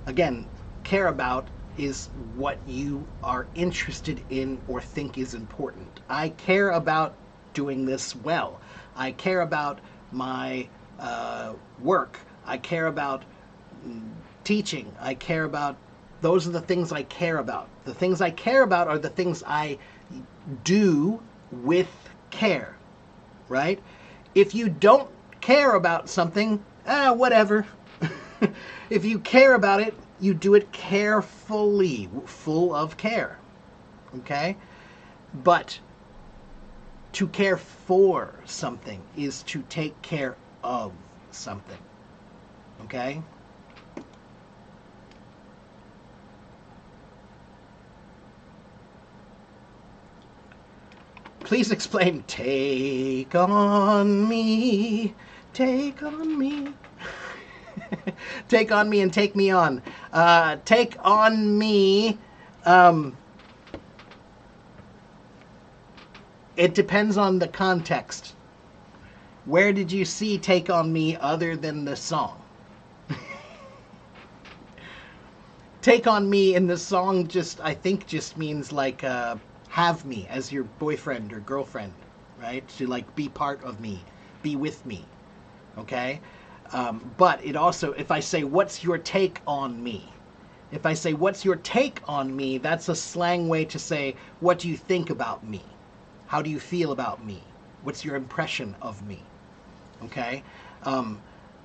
Speaker 1: Again, care about is what you are interested in or think is important. I care about doing this well. I care about my work. I care about teaching. I care about, those are the things I care about. The things I care about are the things I do with care, right? If you don't care about something, whatever. If you care about it, you do it carefully, full of care, okay? But to care for something is to take care of something, okay? Please explain. Take on me, take on me. Take on me and take me on. Take on me. It depends on the context. Where did you see take on me other than the song? Take on me in the song I think just means like have me as your boyfriend or girlfriend, right? To like be part of me, be with me, okay? But it also, if I say, what's your take on me? If I say, what's your take on me, that's a slang way to say, what do you think about me? How do you feel about me? What's your impression of me? Okay?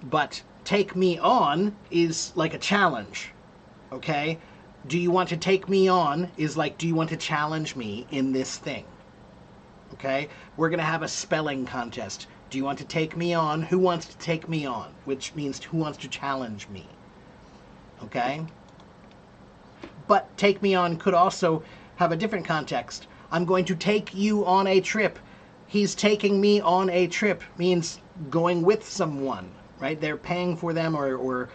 Speaker 1: But take me on is like a challenge, okay? Do you want to take me on is like, do you want to challenge me in this thing? Okay? We're going to have a spelling contest. Do you want to take me on? Who wants to take me on? Which means who wants to challenge me? Okay? But take me on could also have a different context. I'm going to take you on a trip. He's taking me on a trip means going with someone, right? They're paying for them or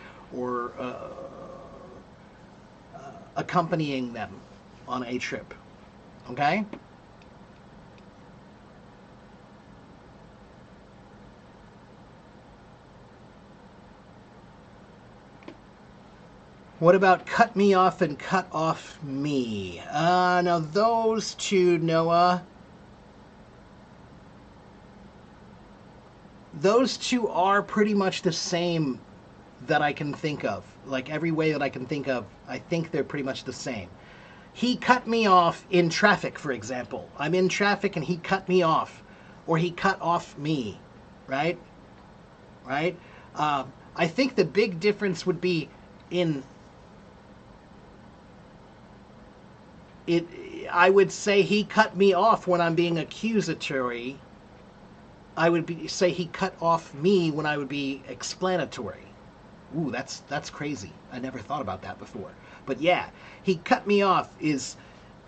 Speaker 1: accompanying them on a trip. Okay? What about cut me off and cut off me? Now those two, Noah, those two are pretty much the same that I can think of. Like every way that I can think of, I think they're pretty much the same. He cut me off in traffic, for example. I'm in traffic and he cut me off. Or he cut off me, right? Right? I think the big difference would be in it. I would say he cut me off when I'm being accusatory. I would say he cut off me when I would be explanatory. Ooh, that's crazy. I never thought about that before. But yeah, he cut me off is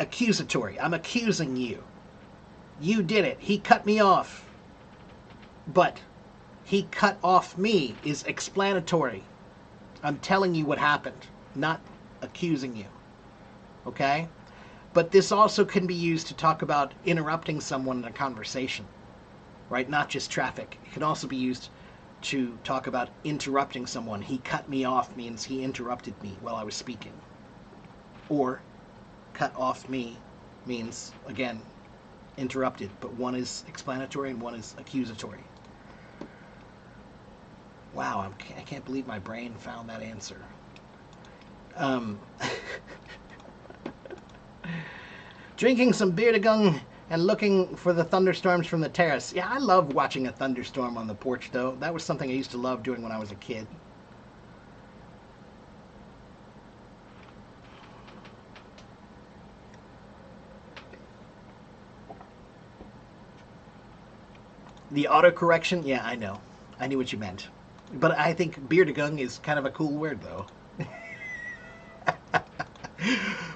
Speaker 1: accusatory. I'm accusing you. You did it. He cut me off. But he cut off me is explanatory. I'm telling you what happened, not accusing you. Okay? But this also can be used to talk about interrupting someone in a conversation, right? Not just traffic. It can also be used to talk about interrupting someone. He cut me off means he interrupted me while I was speaking. Or cut off me means, again, interrupted, but one is explanatory and one is accusatory. Wow, I can't believe my brain found that answer. Drinking some beer to gung and looking for the thunderstorms from the terrace. Yeah, I love watching a thunderstorm on the porch, though. That was something I used to love doing when I was a kid. The autocorrection? Yeah, I know. I knew what you meant. But I think beer to gung is kind of a cool word, though.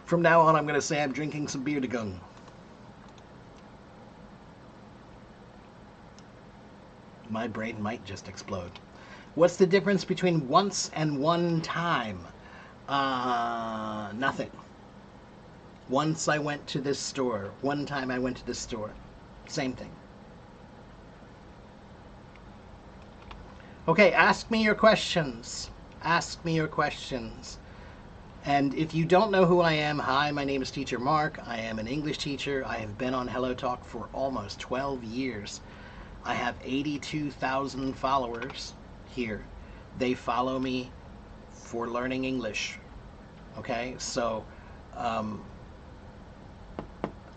Speaker 1: From now on, I'm going to say I'm drinking some beer to gung. My brain might just explode. What's the difference between once and one time? Nothing. Once I went to this store. One time I went to this store. Same thing. Okay, ask me your questions. Ask me your questions. And if you don't know who I am, hi, my name is Teacher Mark. I am an English teacher. I have been on Hello Talk for almost 12 years. I have 82,000 followers here. They follow me for learning English. Okay, so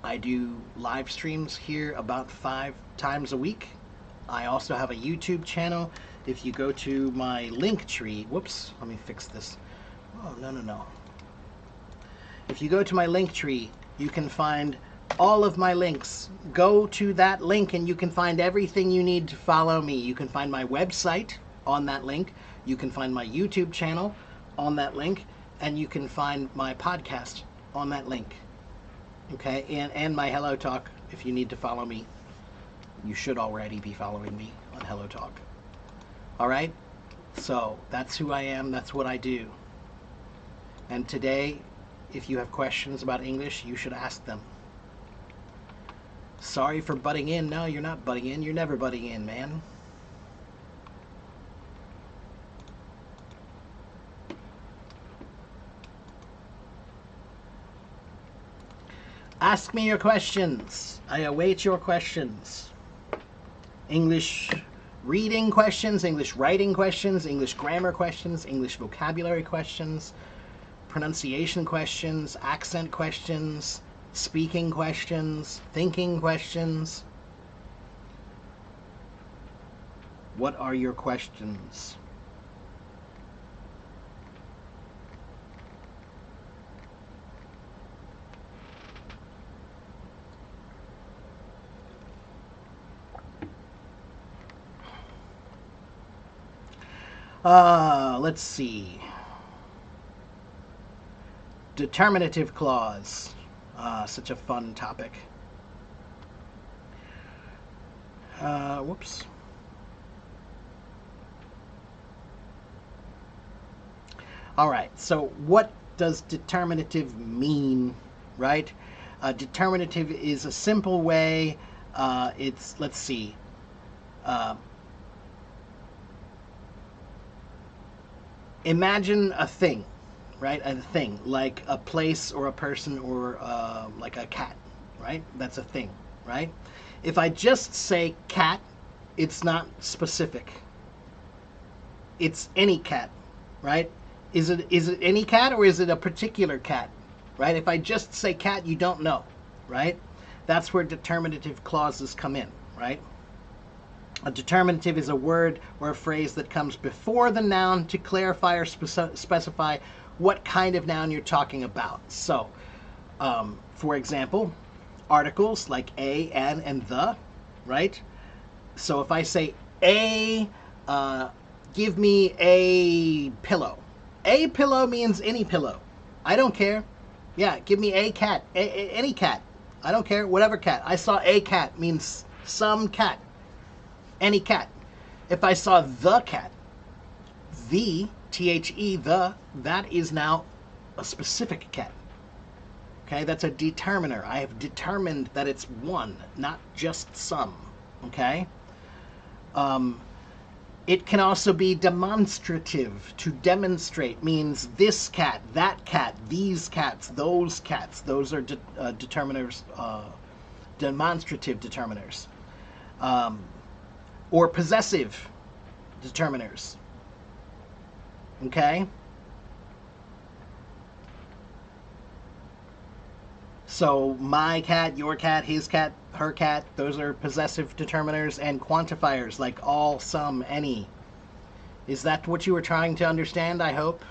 Speaker 1: I do live streams here about 5 times a week. I also have a YouTube channel. If you go to my link tree, whoops, let me fix this. Oh, no. If you go to my link tree, you can find all of my links. Go to that link and you can find everything you need to follow me. You can find my website on that link. You can find my YouTube channel on that link. And you can find my podcast on that link. Okay, and my Hello Talk if you need to follow me. You should already be following me on Hello Talk. All right? So that's who I am. That's what I do. And today, if you have questions about English, you should ask them. Sorry for butting in. No, you're not butting in. You're never butting in, man. Ask me your questions. I await your questions. English reading questions, English writing questions, English grammar questions, English vocabulary questions, pronunciation questions, accent questions, speaking questions, thinking questions. What are your questions? Let's see. Determinative clause. Such a fun topic. Whoops. All right, so what does determinative mean, right? Determinative is a simple way. Let's see. Imagine a thing, right? A thing, like a place or a person or like a cat, right? That's a thing, right? If I just say cat, it's not specific. It's any cat, right? Is it any cat or is it a particular cat, right? If I just say cat, you don't know, right? That's where determinative clauses come in, right? A determinative is a word or a phrase that comes before the noun to clarify or specify what kind of noun you're talking about. So, for example, articles like a, an, and the, right? So if I say give me a pillow. A pillow means any pillow. I don't care. Yeah, give me a cat. Any cat. I don't care. Whatever cat. I saw a cat means some cat. Any cat. If I saw the cat, the, T-H-E, the, that is now a specific cat. Okay, that's a determiner. I have determined that it's one, not just some. Okay? It can also be demonstrative. To demonstrate means this cat, that cat, these cats, those cats. Those are determiners, demonstrative determiners. Or possessive determiners. Okay? So my cat, your cat, his cat, her cat, those are possessive determiners, and quantifiers like all, some, any. Is that what you were trying to understand, I hope?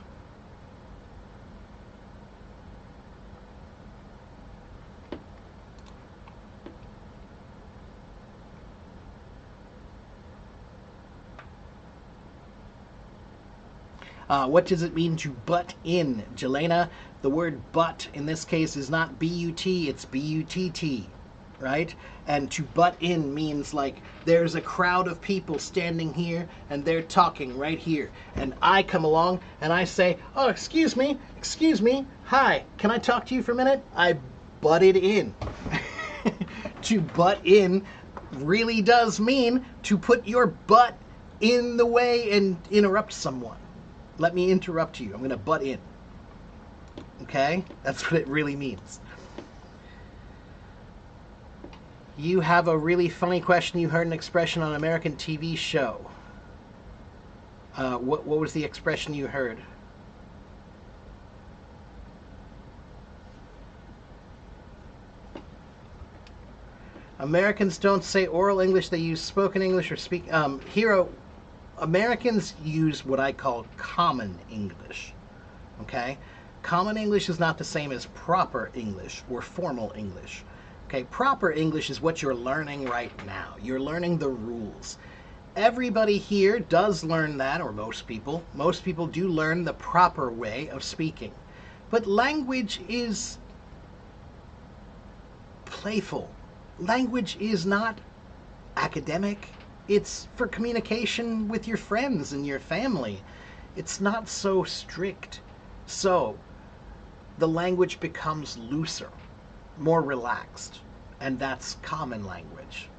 Speaker 1: What does it mean to butt in, Jelena? The word butt in this case is not B-U-T, it's B-U-T-T, right? And to butt in means like there's a crowd of people standing here and they're talking right here. And I come along and I say, oh, excuse me, hi, can I talk to you for a minute? I butted in. To butt in really does mean to put your butt in the way and interrupt someone. Let me interrupt you. I'm going to butt in. Okay? That's what it really means. You have a really funny question. You heard an expression on an American TV show. What was the expression you heard? Americans don't say oral English. They use spoken English or speak... Hero... Americans use what I call common English, okay? Common English is not the same as proper English or formal English, okay? Proper English is what you're learning right now. You're learning the rules. Everybody here does learn that, or most people. Most people do learn the proper way of speaking. But language is playful. Language is not academic. It's for communication with your friends and your family. It's not so strict. So the language becomes looser, more relaxed, and that's common language.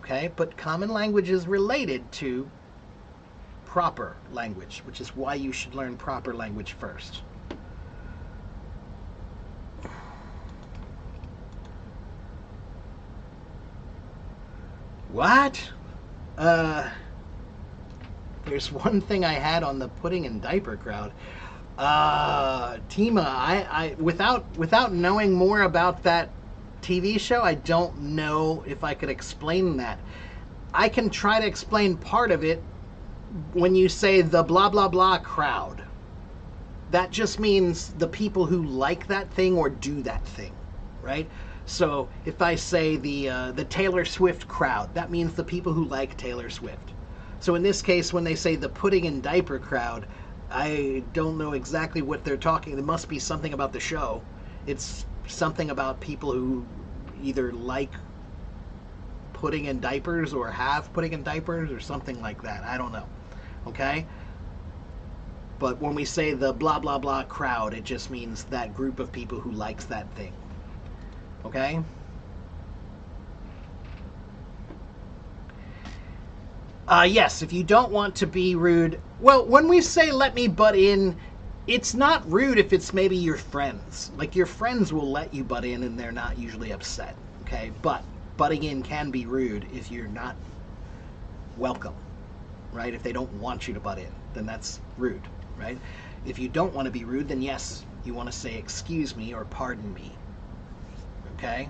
Speaker 1: Okay? But common language is related to proper language, which is why you should learn proper language first. What? There's one thing I had on the pudding and diaper crowd. Tima, I without knowing more about that TV show, I don't know if I could explain that. I can try to explain part of it when you say the blah blah blah crowd. That just means the people who like that thing or do that thing, right? So if I say the Taylor Swift crowd, that means the people who like Taylor Swift. So in this case, when they say the pudding and diaper crowd, I don't know exactly what they're talking. There must be something about the show. It's something about people who either like pudding in diapers or have pudding in diapers or something like that. I don't know. Okay? But when we say the blah blah blah crowd, it just means that group of people who likes that thing. Okay? Yes, if you don't want to be rude, well, when we say let me butt in, it's not rude if it's maybe your friends. Like your friends will let you butt in and they're not usually upset. Okay? But butting in can be rude if you're not welcome. Right? If they don't want you to butt in, then that's rude. Right? If you don't want to be rude, then yes, you want to say excuse me or pardon me. Okay?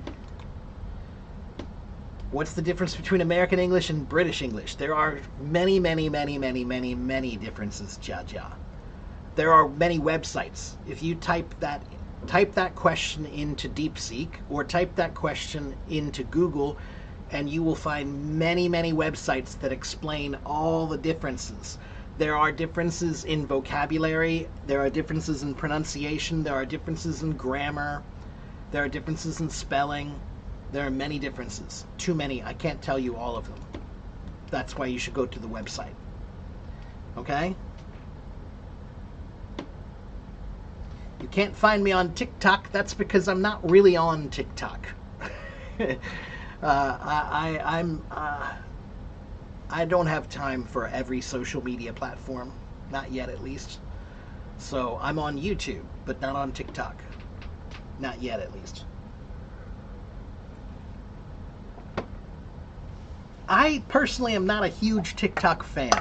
Speaker 1: What's the difference between American English and British English? There are many, many, many, many, many, many differences, Jaja. There are many websites. If you type that question into DeepSeek or type that question into Google, and you will find many, many websites that explain all the differences. There are differences in vocabulary, there are differences in pronunciation, there are differences in grammar, there are differences in spelling. There are many differences. Too many. I can't tell you all of them. That's why you should go to the website. Okay? You can't find me on TikTok. That's because I'm not really on TikTok. I don't have time for every social media platform. Not yet, at least. So I'm on YouTube, but not on TikTok. Not yet, at least. I personally am not a huge TikTok fan.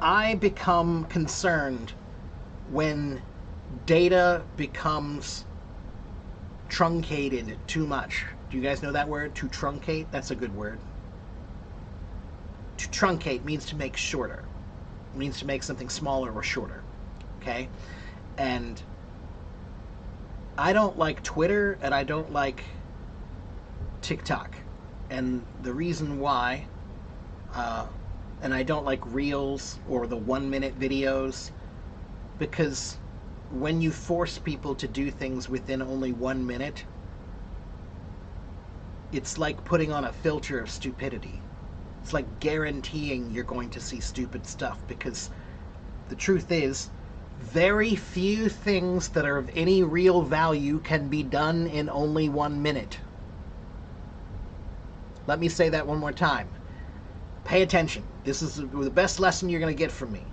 Speaker 1: I become concerned when data becomes truncated too much. Do you guys know that word? To truncate? That's a good word. To truncate means to make shorter. It means to make something smaller or shorter. Okay? And I don't like Twitter and I don't like TikTok. And the reason why, and I don't like Reels or the 1-minute videos, because when you force people to do things within only 1 minute, it's like putting on a filter of stupidity. It's like guaranteeing you're going to see stupid stuff, because the truth is, very few things that are of any real value can be done in only 1 minute. Let me say that one more time. Pay attention. This is the best lesson you're going to get from me.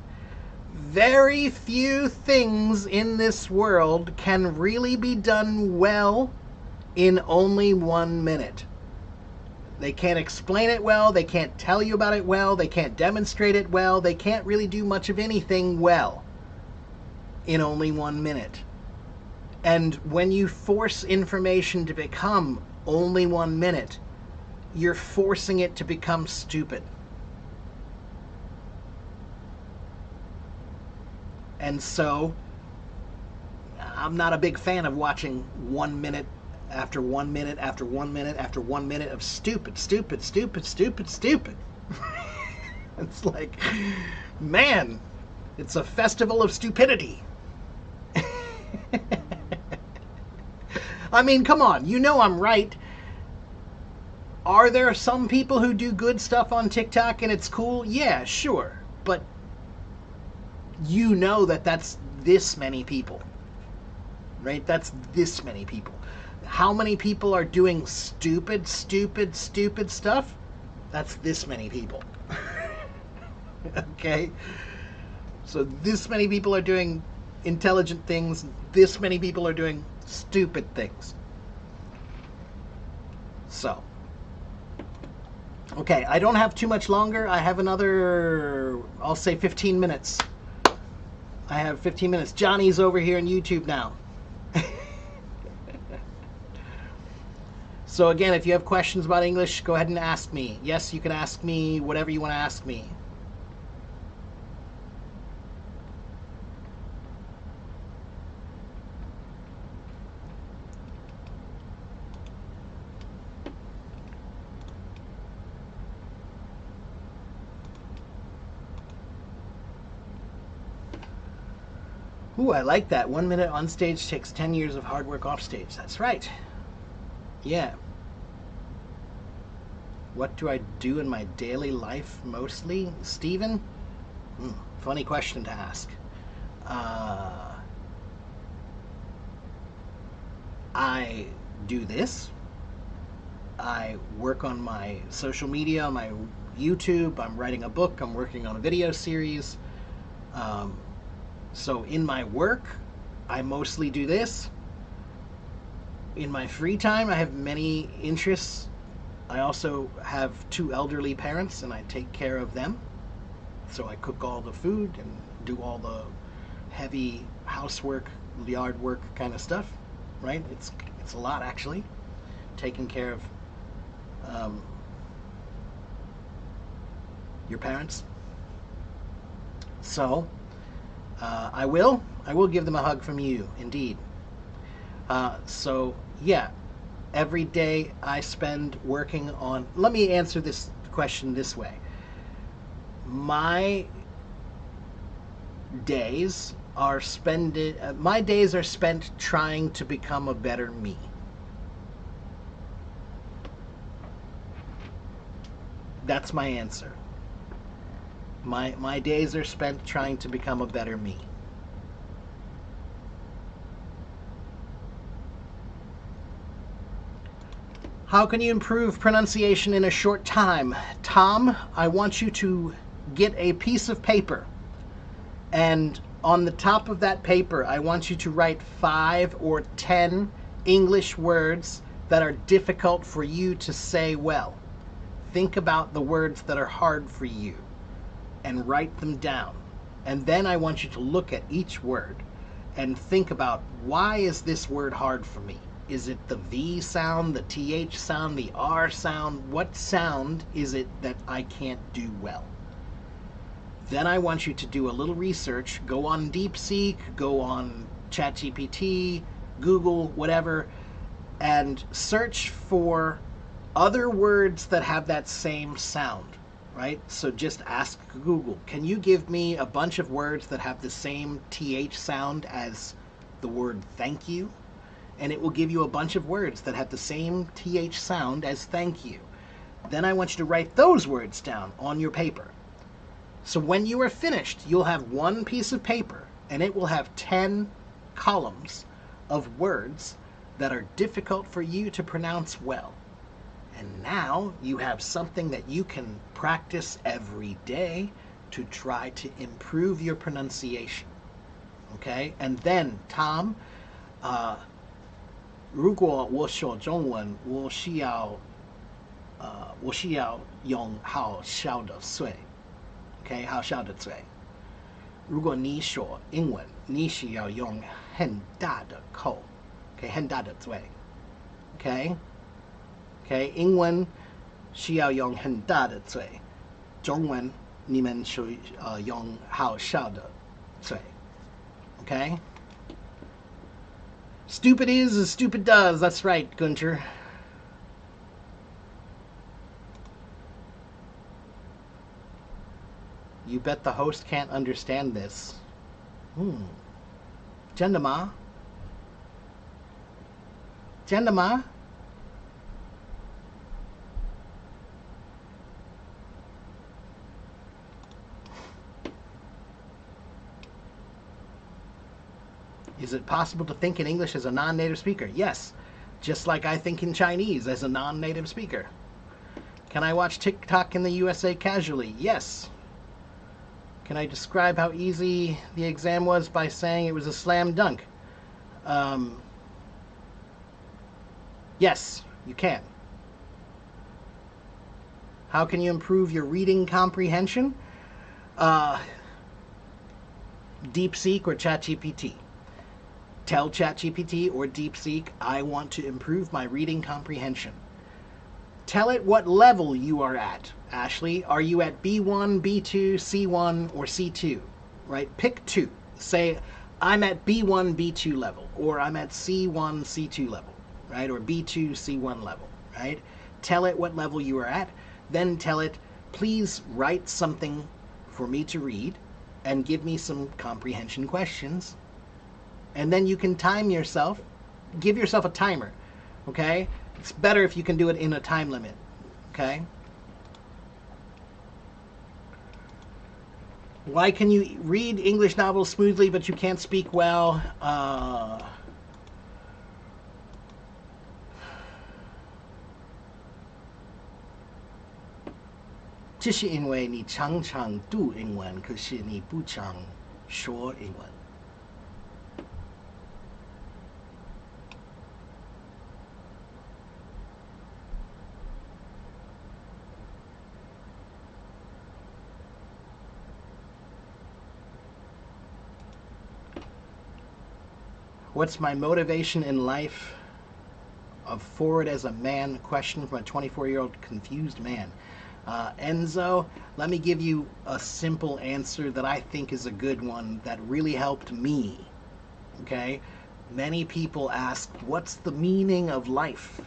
Speaker 1: Very few things in this world can really be done well in only 1 minute. They can't explain it well. They can't tell you about it well. They can't demonstrate it well. They can't really do much of anything well in only 1 minute. And when you force information to become only 1 minute, you're forcing it to become stupid. And so, I'm not a big fan of watching 1 minute after 1 minute after 1 minute after 1 minute of stupid, stupid, stupid, stupid, stupid. It's like, man, it's a festival of stupidity. I mean, come on, you know I'm right. Are there some people who do good stuff on TikTok and it's cool? Yeah, sure. But you know that that's this many people. Right? That's this many people. How many people are doing stupid, stupid, stupid stuff? That's this many people. Okay? So this many people are doing intelligent things. This many people are doing stupid things. So. Okay, I don't have too much longer. I have another, I'll say 15 minutes. I have 15 minutes. Johnny's over here on YouTube now. So again, if you have questions about English, go ahead and ask me. Yes, you can ask me whatever you want to ask me. Ooh, I like that. 1 minute on stage takes 10 years of hard work off stage. That's right. Yeah. What do I do in my daily life mostly? Stephen? Funny question to ask. I do this. I work on my social media, my YouTube. I'm writing a book. I'm working on a video series. So in my work, I mostly do this. In my free time, I have many interests. I also have 2 elderly parents, and I take care of them. So I cook all the food and do all the heavy housework, yard work kind of stuff, right? It's a lot, actually, taking care of your parents. So I will give them a hug from you, indeed. So yeah, every day I spend working on. Let me answer this question this way. My days are spent trying to become a better me. That's my answer. My days are spent trying to become a better me. How can you improve pronunciation in a short time? Tom, I want you to get a piece of paper, and on the top of that paper, I want you to write 5 or 10 English words that are difficult for you to say well. Think about the words that are hard for you and write them down. And then I want you to look at each word and think about, why is this word hard for me? Is it the V sound, the TH sound, the R sound? What sound is it that I can't do well? Then I want you to do a little research. Go on DeepSeek, go on ChatGPT, Google, whatever, and search for other words that have that same sound, right? So just ask Google, can you give me a bunch of words that have the same TH sound as the word thank you? And it will give you a bunch of words that have the same TH sound as thank you. Then I want you to write those words down on your paper. So when you are finished, you'll have one piece of paper, and it will have 10 columns of words that are difficult for you to pronounce well. And now you have something that you can practice every day to try to improve your pronunciation. Okay? And then, Tom, 如果我说中文，我需要用好笑的嘴 ，OK， 好笑的嘴。如果你说英文，你需要用很大的口 ，OK， 很大的嘴 ，OK，OK， 英文需要用很大的嘴，中文你们需用好笑的嘴 ，OK。Stupid is as stupid does. That's right, Gunter. You bet the host can't understand this. 真的吗？真的吗？ Is it possible to think in English as a non-native speaker? Yes, just like I think in Chinese as a non-native speaker. Can I watch TikTok in the USA casually? Yes. Can I describe how easy the exam was by saying it was a slam dunk? Yes, you can. How can you improve your reading comprehension? DeepSeek or ChatGPT. Tell ChatGPT or DeepSeek, I want to improve my reading comprehension. Tell it what level you are at. Ashley, are you at B1, B2, C1, or C2? Right? Pick 2. Say, I'm at B1, B2 level, or I'm at C1, C2 level, right? Or B2, C1 level, right? Tell it what level you are at. Then tell it, please write something for me to read and give me some comprehension questions. And then you can time yourself. Give yourself a timer, okay? It's better if you can do it in a time limit, okay? Why can you read English novels smoothly but you can't speak well? 这是因为你常常读英文，可是你不常说英文。What's my motivation in life? Of forward as a man? Question from a 24-year-old confused man. Enzo, let me give you a simple answer that I think is a good one that really helped me. Okay? Many people ask, what's the meaning of life?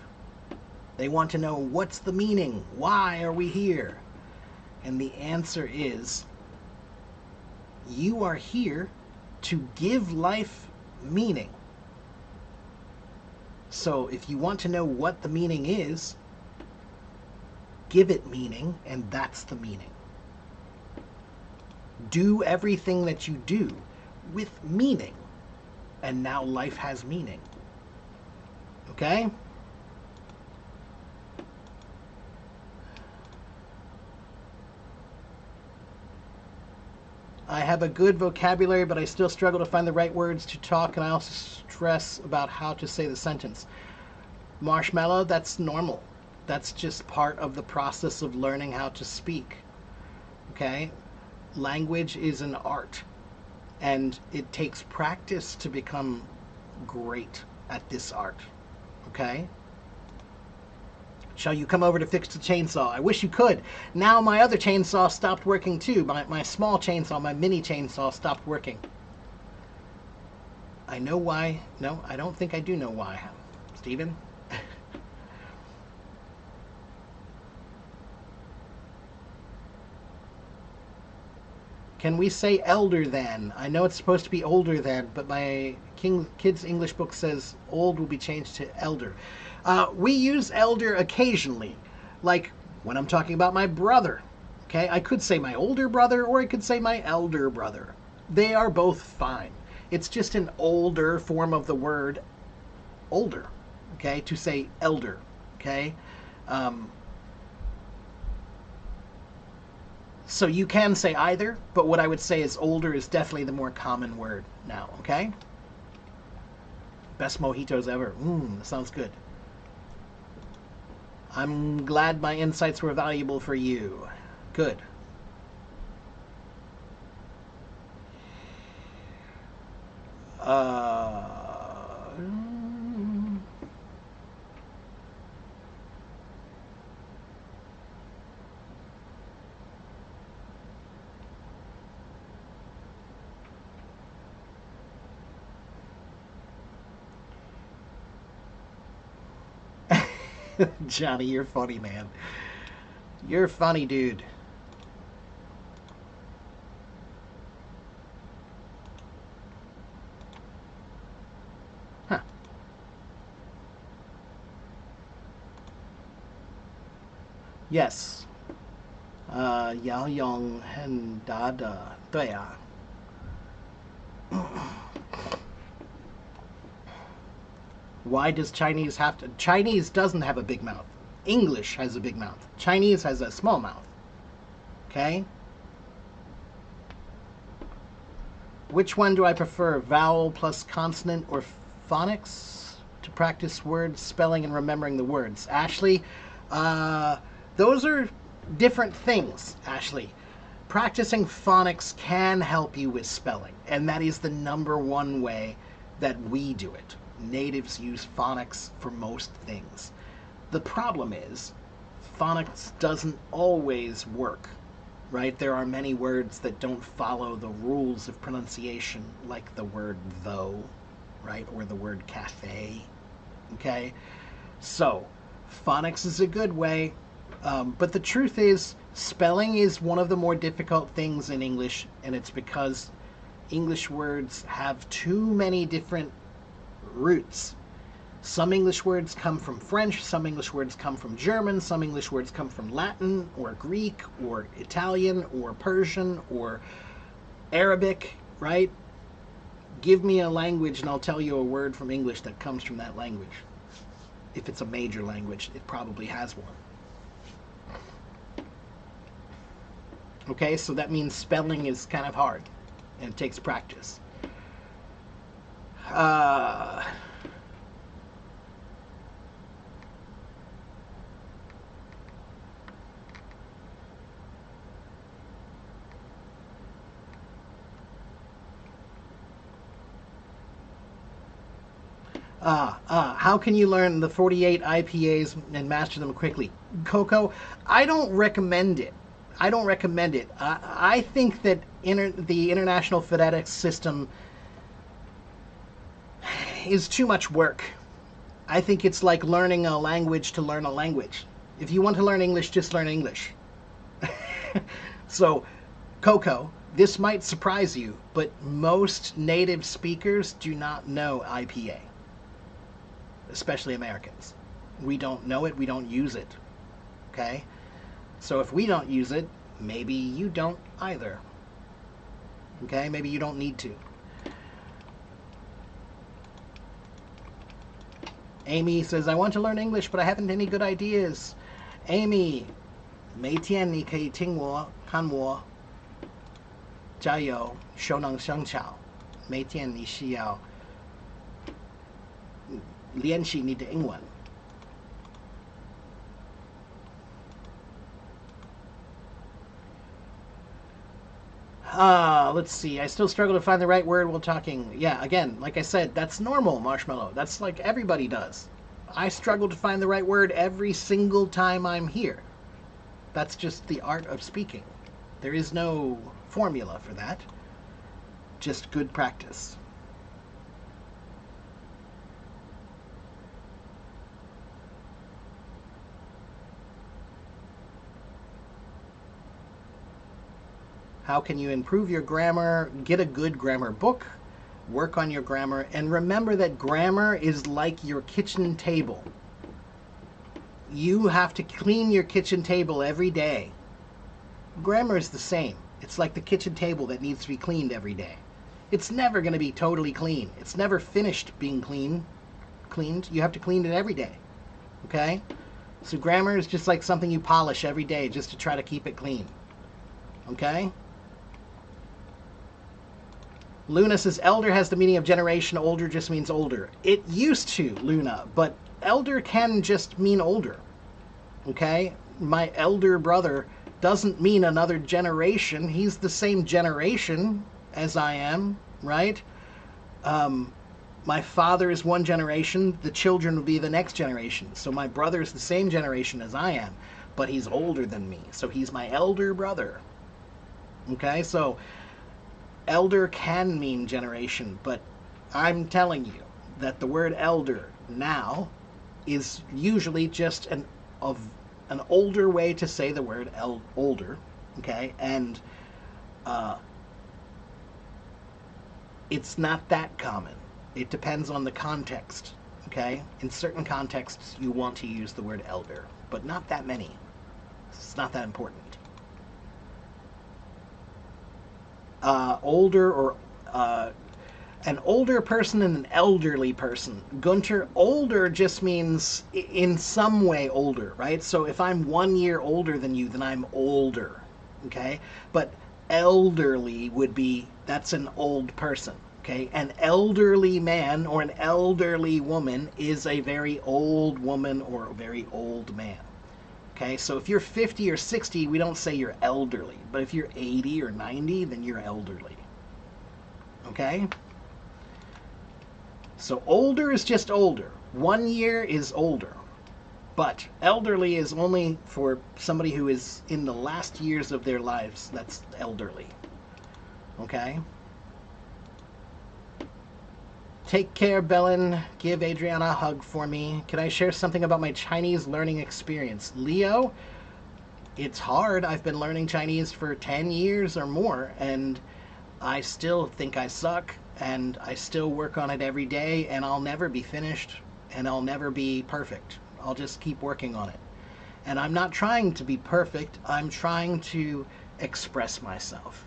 Speaker 1: They want to know, what's the meaning? Why are we here? And the answer is, you are here to give life meaning. So if you want to know what the meaning is, give it meaning, and that's the meaning. Do everything that you do with meaning, and now life has meaning. Okay? I have a good vocabulary, but I still struggle to find the right words to talk, and I also stress about how to say the sentence. Marshmallow, that's normal. That's just part of the process of learning how to speak. Okay? Language is an art, and it takes practice to become great at this art. Okay? Shall you come over to fix the chainsaw? I wish you could. Now my other chainsaw stopped working too. My small chainsaw, my mini chainsaw stopped working. I know why. No, I don't think I do know why. Stephen? Can we say elder than? I know it's supposed to be older than, but my kid's English book says old will be changed to elder. We use elder occasionally, like when I'm talking about my brother. Okay, I could say my older brother, or I could say my elder brother. They are both fine. It's just an older form of the word older, okay, to say elder, okay? So you can say either, but what I would say is older is definitely the more common word now, okay? Best mojitos ever. That sounds good. I'm glad my insights were valuable for you. Good. Johnny, you're funny, man. You're funny, dude. Huh. Yes. 杨永很大的，对啊。Why does Chinese have to? Chinese doesn't have a big mouth. English has a big mouth. Chinese has a small mouth. Okay? Which one do I prefer? Vowel plus consonant or phonics? To practice words, spelling, and remembering the words. Ashley, those are different things, Ashley. Practicing phonics can help you with spelling, and that is the #1 way that we do it. Natives use phonics for most things. The problem is, phonics doesn't always work, right? There are many words that don't follow the rules of pronunciation, like the word though, right? Or the word cafe, okay? So, phonics is a good way, but the truth is, spelling is one of the more difficult things in English, and it's because English words have too many different roots. Some English words come from French, some English words come from German, some English words come from Latin or Greek or Italian or Persian or Arabic, right? Give me a language and I'll tell you a word from English that comes from that language. If it's a major language, it probably has one. Okay, so that means spelling is kind of hard and it takes practice. How can you learn the 48 IPAs and master them quickly? Coco, I don't recommend it. I think that the International Phonetics System is too much work. I think it's like learning a language to learn a language. If you want to learn English, just learn English. So, Coco, this might surprise you, but most native speakers do not know IPA. Especially Americans. We don't know it, we don't use it. Okay? So if we don't use it, maybe you don't either. Okay? Maybe you don't need to. Amy says, I want to learn English, but I haven't any good ideas. Amy, 每天你可以听我看我加油手能生巧每天你需要练习你的英文。Let's see. I still struggle to find the right word while talking. Yeah, again, like I said, that's normal, Marshmallow. That's like everybody does. I struggle to find the right word every single time I'm here. That's just the art of speaking. There is no formula for that. Just good practice. How can you improve your grammar? Get a good grammar book, work on your grammar, and remember that grammar is like your kitchen table. You have to clean your kitchen table every day. Grammar is the same. It's like the kitchen table that needs to be cleaned every day. It's never going to be totally clean. It's never finished being cleaned. You have to clean it every day. Okay? So grammar is just like something you polish every day just to try to keep it clean. Okay? Luna says, elder has the meaning of generation, older just means older. It used to, Luna, but elder can just mean older. Okay? My elder brother doesn't mean another generation. He's the same generation as I am, right? My father is one generation. The children will be the next generation. So my brother is the same generation as I am, but he's older than me. So he's my elder brother. Okay? So elder can mean generation, but I'm telling you that the word elder now is usually just an older way to say the word older, okay? And it's not that common. It depends on the context, okay? In certain contexts, you want to use the word elder, but not that many. It's not that important. Older or an older person and an elderly person. Gunter, older just means in some way older, right? So if I'm 1 year older than you, then I'm older, okay? But elderly would be, that's an old person, okay? An elderly man or an elderly woman is a very old woman or a very old man. Okay, so if you're 50 or 60, we don't say you're elderly. But if you're 80 or 90, then you're elderly. Okay? So older is just older. 1 year is older. But elderly is only for somebody who is in the last years of their lives. That's elderly. Okay? Take care, Belen. Give Adriana a hug for me. Can I share something about my Chinese learning experience? Leo, it's hard. I've been learning Chinese for 10 years or more, and I still think I suck, and I still work on it every day, and I'll never be finished, and I'll never be perfect. I'll just keep working on it. And I'm not trying to be perfect, I'm trying to express myself.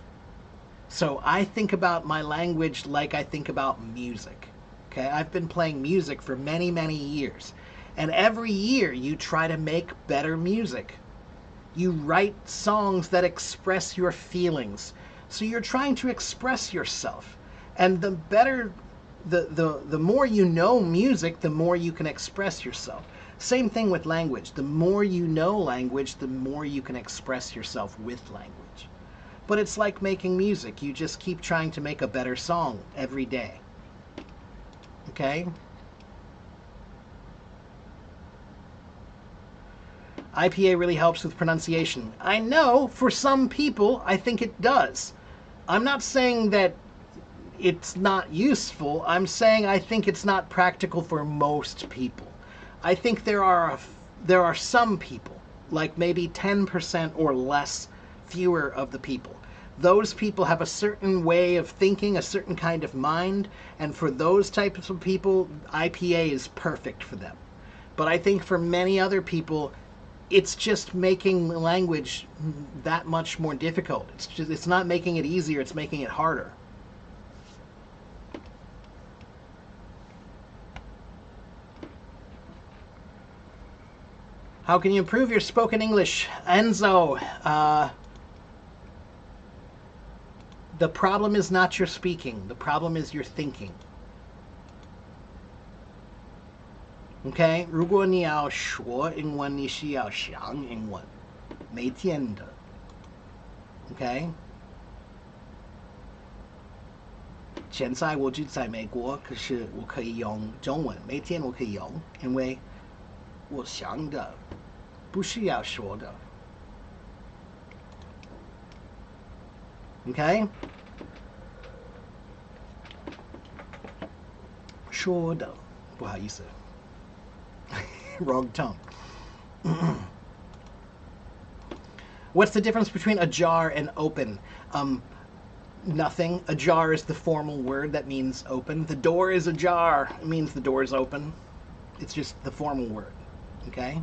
Speaker 1: So I think about my language like I think about music. Okay, I've been playing music for many, many years. And every year you try to make better music. You write songs that express your feelings. So you're trying to express yourself. And the better, the more you know music, the more you can express yourself. Same thing with language. The more you know language, the more you can express yourself with language. But it's like making music. You just keep trying to make a better song every day. Okay? IPA really helps with pronunciation. I know, for some people, I think it does. I'm not saying that it's not useful. I'm saying I think it's not practical for most people. I think there are some people, like maybe 10% or less, fewer of the people. Those people have a certain way of thinking, a certain kind of mind, and for those types of people, IPA is perfect for them. But I think for many other people, it's just making language that much more difficult. It's not making it easier, it's making it harder. How can you improve your spoken English? Enzo, the problem is not your speaking. The problem is your thinking. Okay? 如果你要说英文，你是要想英文，每天的。Okay? 现在我就在美国，可是我可以用中文，每天我可以用，因为我想的不是要说的。Okay? 说的，不好意思。Wrong tongue. What's the difference between ajar and open? Nothing. Ajar is the formal word that means open. The door is ajar. It means the door is open. It's just the formal word. Okay?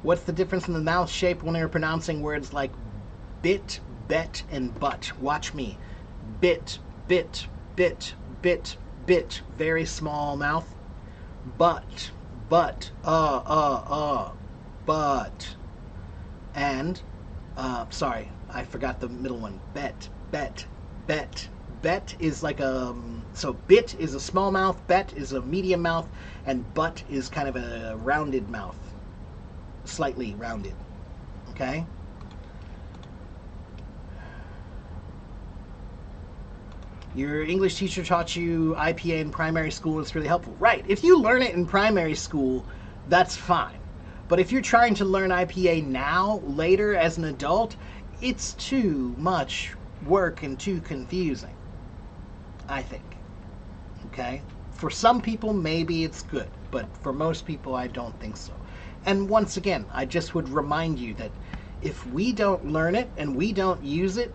Speaker 1: What's the difference in the mouth shape when you're pronouncing words like bit, bet, and butt? Watch me. Bit, bit, bit, bit, bit. Very small mouth. But, but, but. And, sorry, I forgot the middle one. Bet, bet, bet. Bet is like a, so bit is a small mouth, bet is a medium mouth, and butt is kind of a rounded mouth. Slightly rounded. Okay? Your English teacher taught you IPA in primary school and it's really helpful. Right. If you learn it in primary school, that's fine. But if you're trying to learn IPA now, later as an adult, it's too much work and too confusing, I think. Okay? For some people, maybe it's good. But for most people, I don't think so. And once again, I just would remind you that if we don't learn it and we don't use it,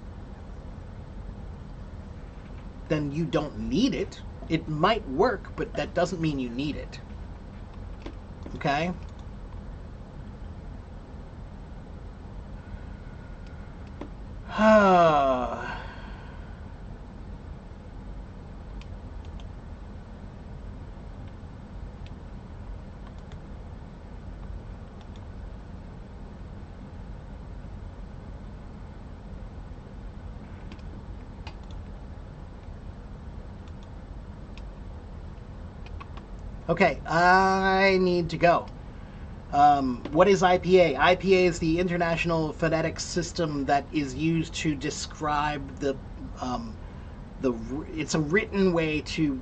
Speaker 1: then you don't need it. It might work, but that doesn't mean you need it. Okay? Okay, I need to go. What is IPA? IPA is the International Phonetic System that is used to describe it's a written way to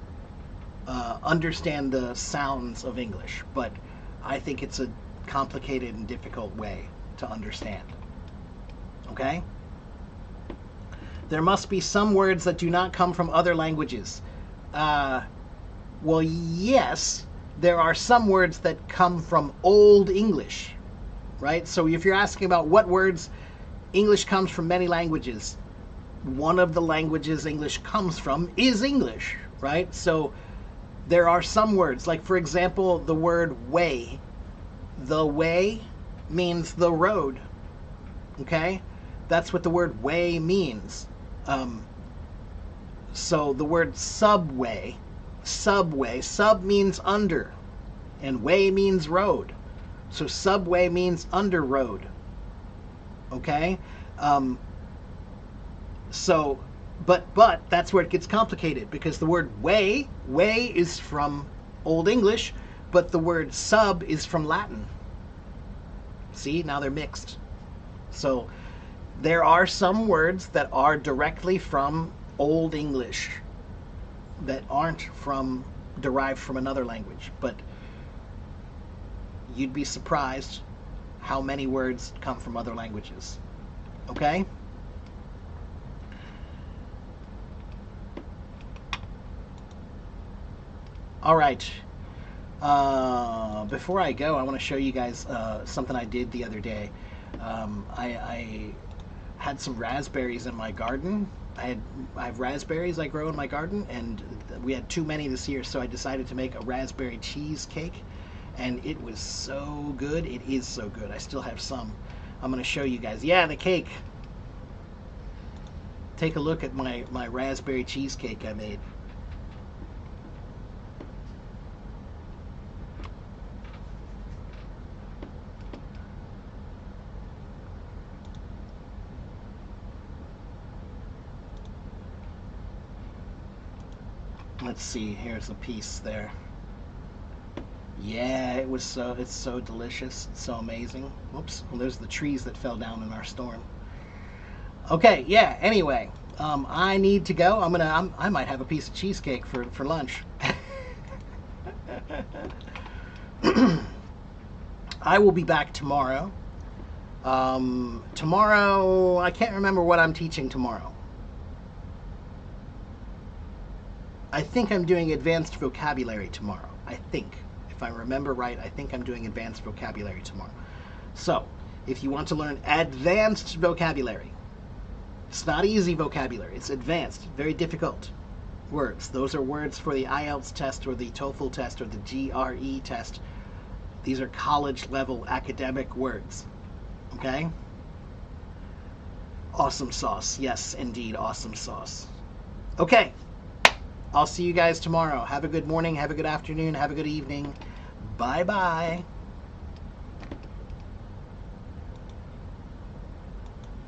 Speaker 1: understand the sounds of English, but I think it's a complicated and difficult way to understand. Okay? There must be some words that do not come from other languages. Well, yes, there are some words that come from Old English. right? So if you're asking about what words, English comes from many languages. One of the languages English comes from is English, right? So there are some words, like for example, the word way. The way means the road, okay? That's what the word way means. So the word subway, sub means under, and way means road. So subway means under road, okay? But that's where it gets complicated, because the word way is from Old English, but the word sub is from Latin. See, now they're mixed. So there are some words that are directly from Old English that aren't derived from another language, but you'd be surprised how many words come from other languages. Okay? All right. Before I go, I want to show you guys something I did the other day. I had some raspberries in my garden. I have raspberries I grow in my garden, and we had too many this year, so I decided to make a raspberry cheesecake, and it was so good. It is so good. I still have some. I'm going to show you guys. Yeah, the cake. Take a look at my raspberry cheesecake I made. Let's see, here's a piece there. Yeah, it's so delicious. It's so amazing. Whoops, well, there's the trees that fell down in our storm. Okay, yeah, anyway, I need to go. I might have a piece of cheesecake for lunch. I will be back tomorrow. Tomorrow, I can't remember what I'm teaching tomorrow. I think I'm doing advanced vocabulary tomorrow. I think. If I remember right, I think I'm doing advanced vocabulary tomorrow. So, if you want to learn advanced vocabulary, it's not easy vocabulary, it's advanced, very difficult words. Those are words for the IELTS test or the TOEFL test or the GRE test. These are college level academic words. Okay? Awesome sauce. Yes, indeed, awesome sauce. Okay. I'll see you guys tomorrow. Have a good morning, have a good afternoon, have a good evening. Bye-bye.